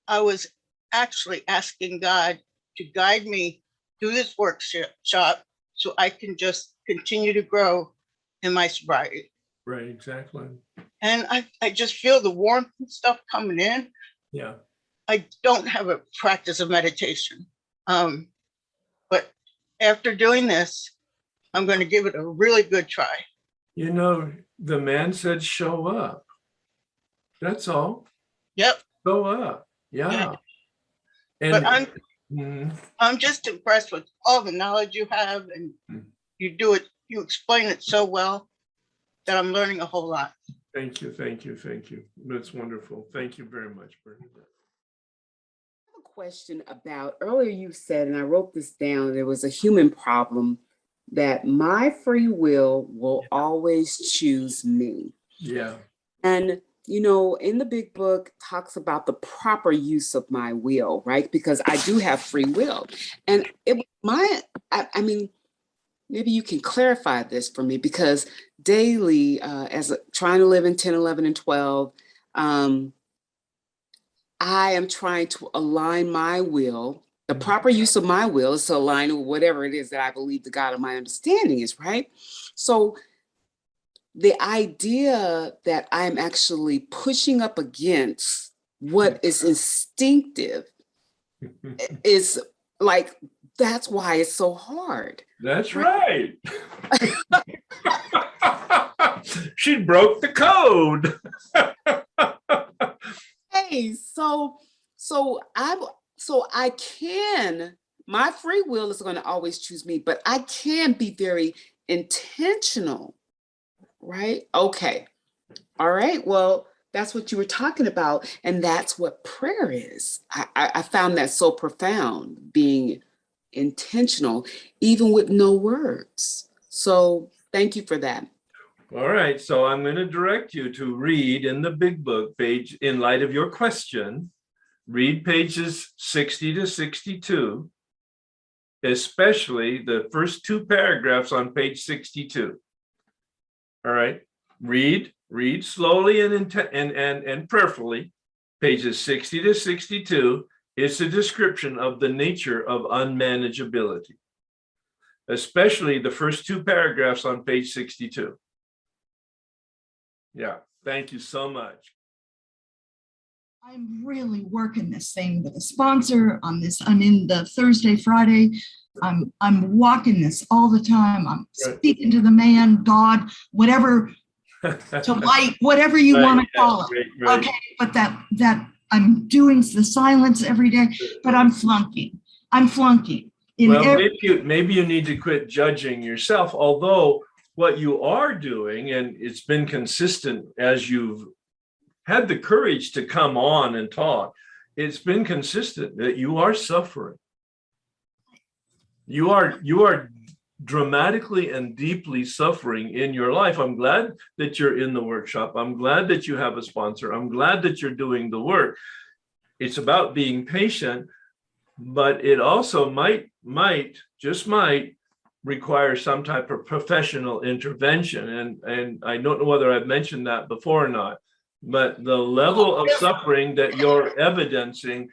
I was actually asking God to guide me through this workshop so I can just continue to grow in my sobriety. Right, exactly. And I just feel the warmth and stuff coming in. Yeah. I don't have a practice of meditation. But after doing this, I'm going to give it a really good try. The man said, show up. That's all. Yep. Show up. Yeah. But I'm just impressed with all the knowledge you have, and you explain it so well that I'm learning a whole lot. Thank you. That's wonderful. Thank you very much, Bernadette. I have a question about earlier you said, and I wrote this down, there was a human problem that my free will will always choose me. Yeah. And, in the big book talks about the proper use of my will, right? Because I do have free will. And I mean, maybe you can clarify this for me, because daily, trying to live in 10, 11, and 12, I am trying to align my will. The proper use of my will is to align with whatever it is that I believe the God of my understanding is, right? So the idea that I'm actually pushing up against what is instinctive is like, that's why it's so hard. That's right. She broke the code. Hey, so I can, my free will is going to always choose me, but I can be very intentional, right? Okay. All right. Well, that's what you were talking about. And that's what prayer is. I found that so profound, being intentional, even with no words. So thank you for that. All right, so I'm going to direct you to read in the big book page, in light of your question, read pages 60 to 62, especially the first two paragraphs on page 62. All right, read slowly and prayerfully. Pages 60 to 62 is a description of the nature of unmanageability, especially the first two paragraphs on page 62. Yeah, thank you so much. I'm really working this thing with a sponsor on this. I'm in the Thursday, Friday. I'm walking this all the time. I'm speaking to the man, God, whatever, to light, whatever you want to call it. Right. Okay, but that I'm doing the silence every day, but I'm flunking. Well, maybe you need to quit judging yourself, although what you are doing, and it's been consistent as you've had the courage to come on and talk, it's been consistent that you are suffering. You are dramatically and deeply suffering in your life. I'm glad that you're in the workshop. I'm glad that you have a sponsor. I'm glad that you're doing the work. It's about being patient, but it also might require some type of professional intervention. And I don't know whether I've mentioned that before or not, but the level of suffering that you're evidencing,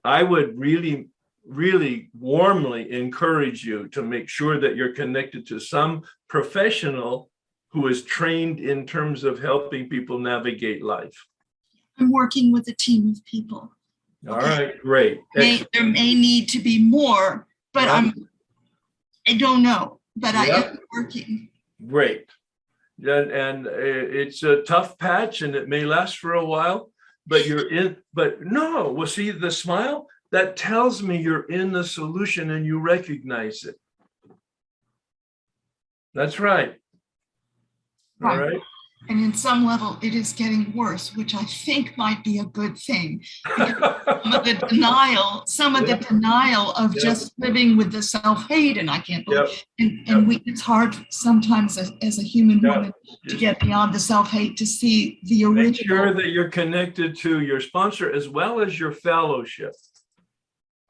I would really warmly encourage you to make sure that you're connected to some professional who is trained in terms of helping people navigate life. I'm working with a team of people. All right, great. There may need to be more, but Yeah. I don't know, but I Yeah. am working. Great. And it's a tough patch and it may last for a while, but you're in, but no, well, see the smile, that tells me you're in the solution and you recognize it. That's right. All right. And in some level, it is getting worse, which I think might be a good thing. Some of the denial of just living with the self-hate, and I can't believe, it's hard sometimes as a human woman to get beyond the self-hate, to see the original. Make sure that you're connected to your sponsor as well as your fellowship,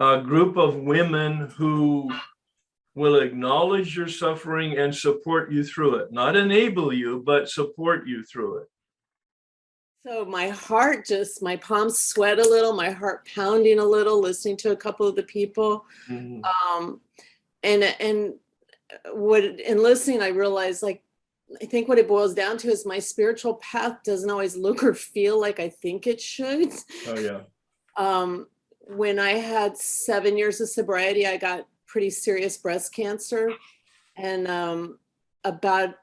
a group of women who will acknowledge your suffering and support you through it, not enable you, but support you through it. So my palms sweat a little, my heart pounding a little, listening to a couple of the people. Mm-hmm. And listening, I realized, I think what it boils down to is my spiritual path doesn't always look or feel like I think it should. Oh yeah. When I had 7 years of sobriety, I got pretty serious breast cancer. And about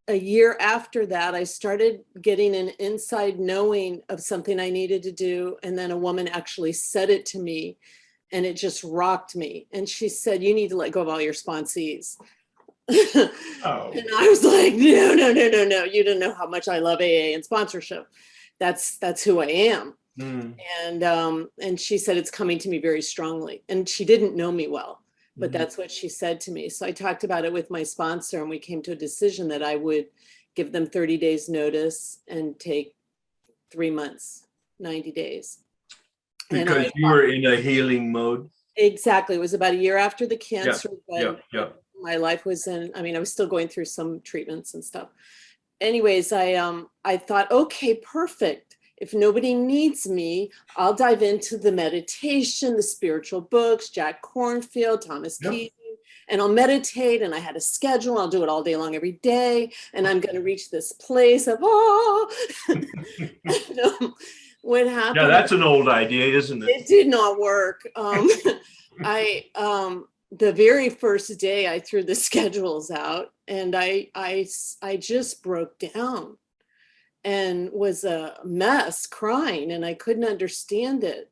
a year after that, I started getting an inside knowing of something I needed to do. And then a woman actually said it to me and it just rocked me. And she said, you need to let go of all your sponsees. Oh. And I was like, no. You don't know how much I love AA and sponsorship. That's who I am. Mm. And she said, it's coming to me very strongly. And she didn't know me well. But that's what she said to me. So I talked about it with my sponsor and we came to a decision that I would give them 30 days notice and take 3 months, 90 days. Because you were in a healing mode. Exactly. It was about a year after the cancer. But my life was I was still going through some treatments and stuff. Anyways, I thought, okay, perfect. If nobody needs me, I'll dive into the meditation, the spiritual books, Jack Kornfield, Thomas Keating, and I'll meditate. And I had a schedule. I'll do it all day long, every day. And I'm going to reach this place of, what happened? Yeah, that's an old idea, isn't it? It did not work. The very first day I threw the schedules out and I just broke down. And was a mess, crying, and I couldn't understand it.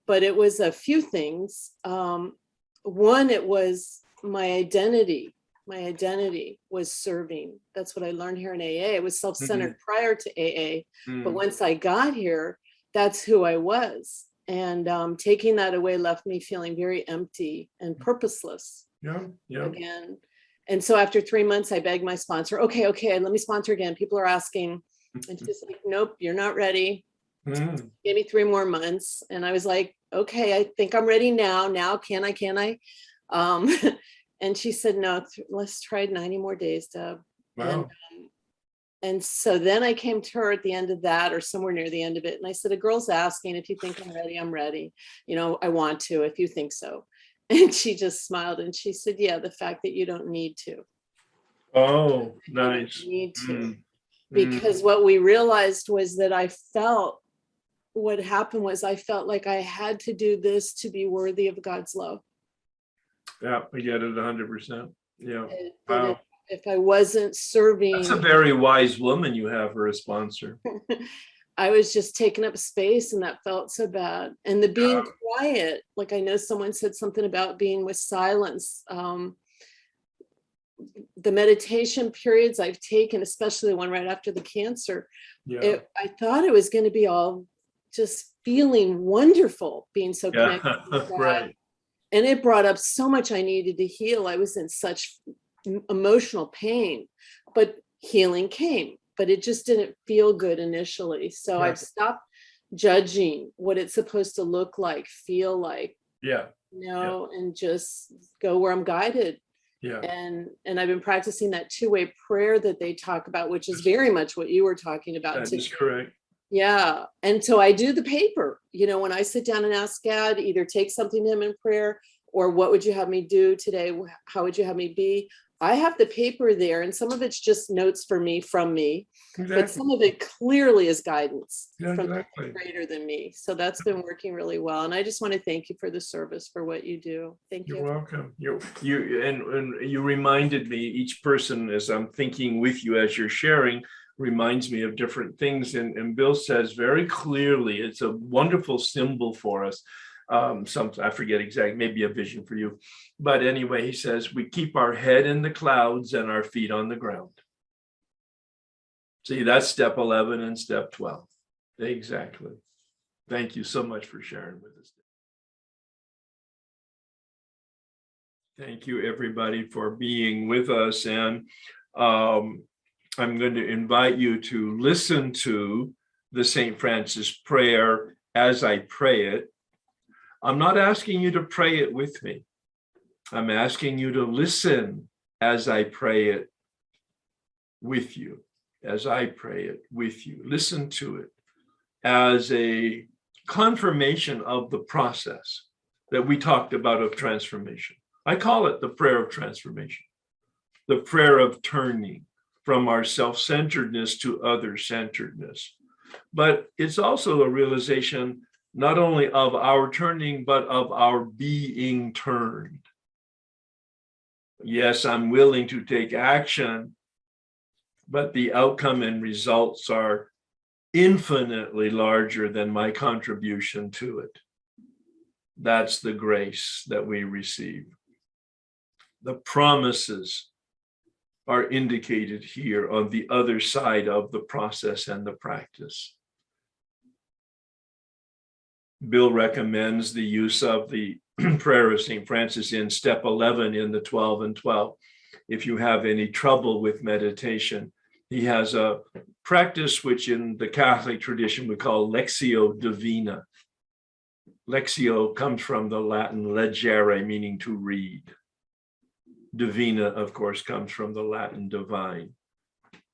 But it was a few things. One, it was my identity. My identity was serving. That's what I learned here in AA. It was self-centered prior to AA. But once I got here, that's who I was. And taking that away left me feeling very empty and purposeless again. And so after 3 months, I begged my sponsor, okay, let me sponsor again. People are asking. And she's like, nope, you're not ready. Give me 3 more months. And I was like, okay, I think I'm ready now. Now, can I? And she said, no, let's try 90 more days, Deb. Wow. And so then I came to her at the end of that, or somewhere near the end of it. And I said, a girl's asking, if you think I'm ready, I'm ready. You know, I want to, if you think so. And she just smiled and she said, yeah, the fact that you don't need to. Oh, nice. Need to. Because what we realized was that what happened was I felt like I had to do this to be worthy of God's love. Yeah, I get it 100%. Yeah. Wow. If I wasn't serving. That's a very wise woman you have her a sponsor. I was just taking up space and that felt so bad. And the being quiet, like I know someone said something about being with silence. The meditation periods I've taken, especially the one right after the cancer, I thought it was going to be all just feeling wonderful, being so connected with God. Right. And it brought up so much I needed to heal. I was in such emotional pain, but healing came, but it just didn't feel good initially. So I've stopped judging what it's supposed to look like, feel like, and just go where I'm guided. Yeah. And I've been practicing that two-way prayer that they talk about, which is very much what you were talking about. That is correct. Yeah. And so I do the paper, when I sit down and ask God, either take something to him in prayer, or what would you have me do today? How would you have me be? I have the paper there, and some of it's just notes from me, but some of it clearly is guidance from something greater than me. So that's been working really well. And I just want to thank you for the service, for what you do. Thank you. You're welcome. You reminded me, each person, as I'm thinking with you as you're sharing, reminds me of different things. And Bill says very clearly, it's a wonderful symbol for us. I forget exactly, maybe a vision for you. But anyway, he says, we keep our head in the clouds and our feet on the ground. See, that's step 11 and step 12. Exactly. Thank you so much for sharing with us. Thank you, everybody, for being with us. And I'm going to invite you to listen to the St. Francis prayer as I pray it. I'm not asking you to pray it with me. I'm asking you to listen as I pray it with you, as I pray it with you. Listen to it as a confirmation of the process that we talked about of transformation. I call it the prayer of transformation, the prayer of turning from our self-centeredness to other-centeredness. But it's also a realization not only of our turning, but of our being turned. Yes, I'm willing to take action, but the outcome and results are infinitely larger than my contribution to it. That's the grace that we receive. The promises are indicated here on the other side of the process and the practice. Bill recommends the use of the prayer of St. Francis in step 11 in the 12 and 12. If you have any trouble with meditation, he has a practice which in the Catholic tradition we call Lectio Divina. Lectio comes from the Latin legere, meaning to read. Divina, of course, comes from the Latin divine.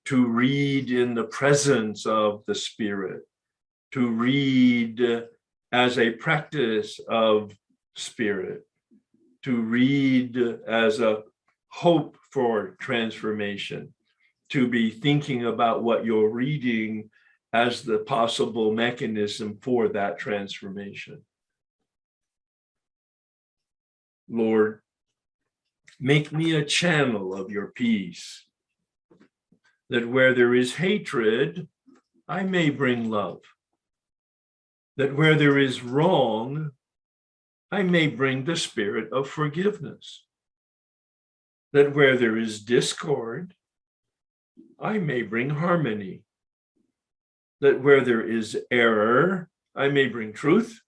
To read in the presence of the Spirit, to read as a practice of Spirit, to read as a hope for transformation, to be thinking about what you're reading as the possible mechanism for that transformation. Lord, make me a channel of your peace, that where there is hatred, I may bring love. That where there is wrong, I may bring the spirit of forgiveness. that where there is discord, I may bring harmony. That where there is error, I may bring truth.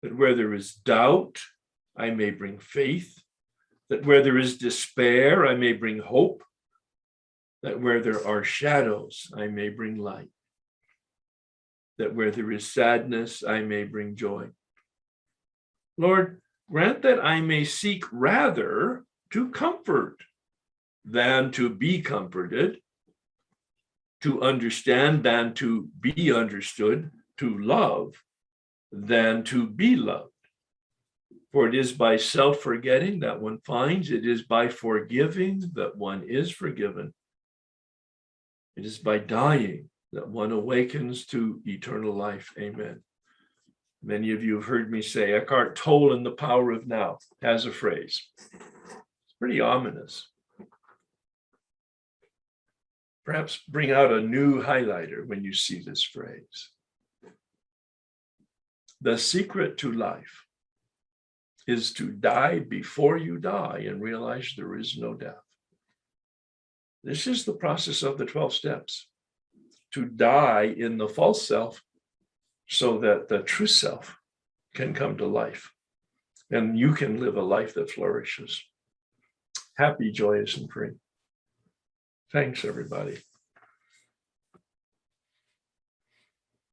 That where there is doubt, I may bring faith. That where there is despair, I may bring hope. That where there are shadows, I may bring light. That where there is sadness, I may bring joy. Lord, grant that I may seek rather to comfort than to be comforted, to understand than to be understood, to love than to be loved. For it is by self-forgetting that one finds, it is by forgiving that one is forgiven. It is by dying that one awakens to eternal life. Amen. Many of you have heard me say Eckhart Tolle in The Power of Now has a phrase. It's pretty ominous. Perhaps bring out a new highlighter when you see this phrase. The secret to life is to die before you die and realize there is no death. This is the process of the 12 steps. To die in the false self so that the true self can come to life and you can live a life that flourishes. Happy, joyous, and free. Thanks, everybody.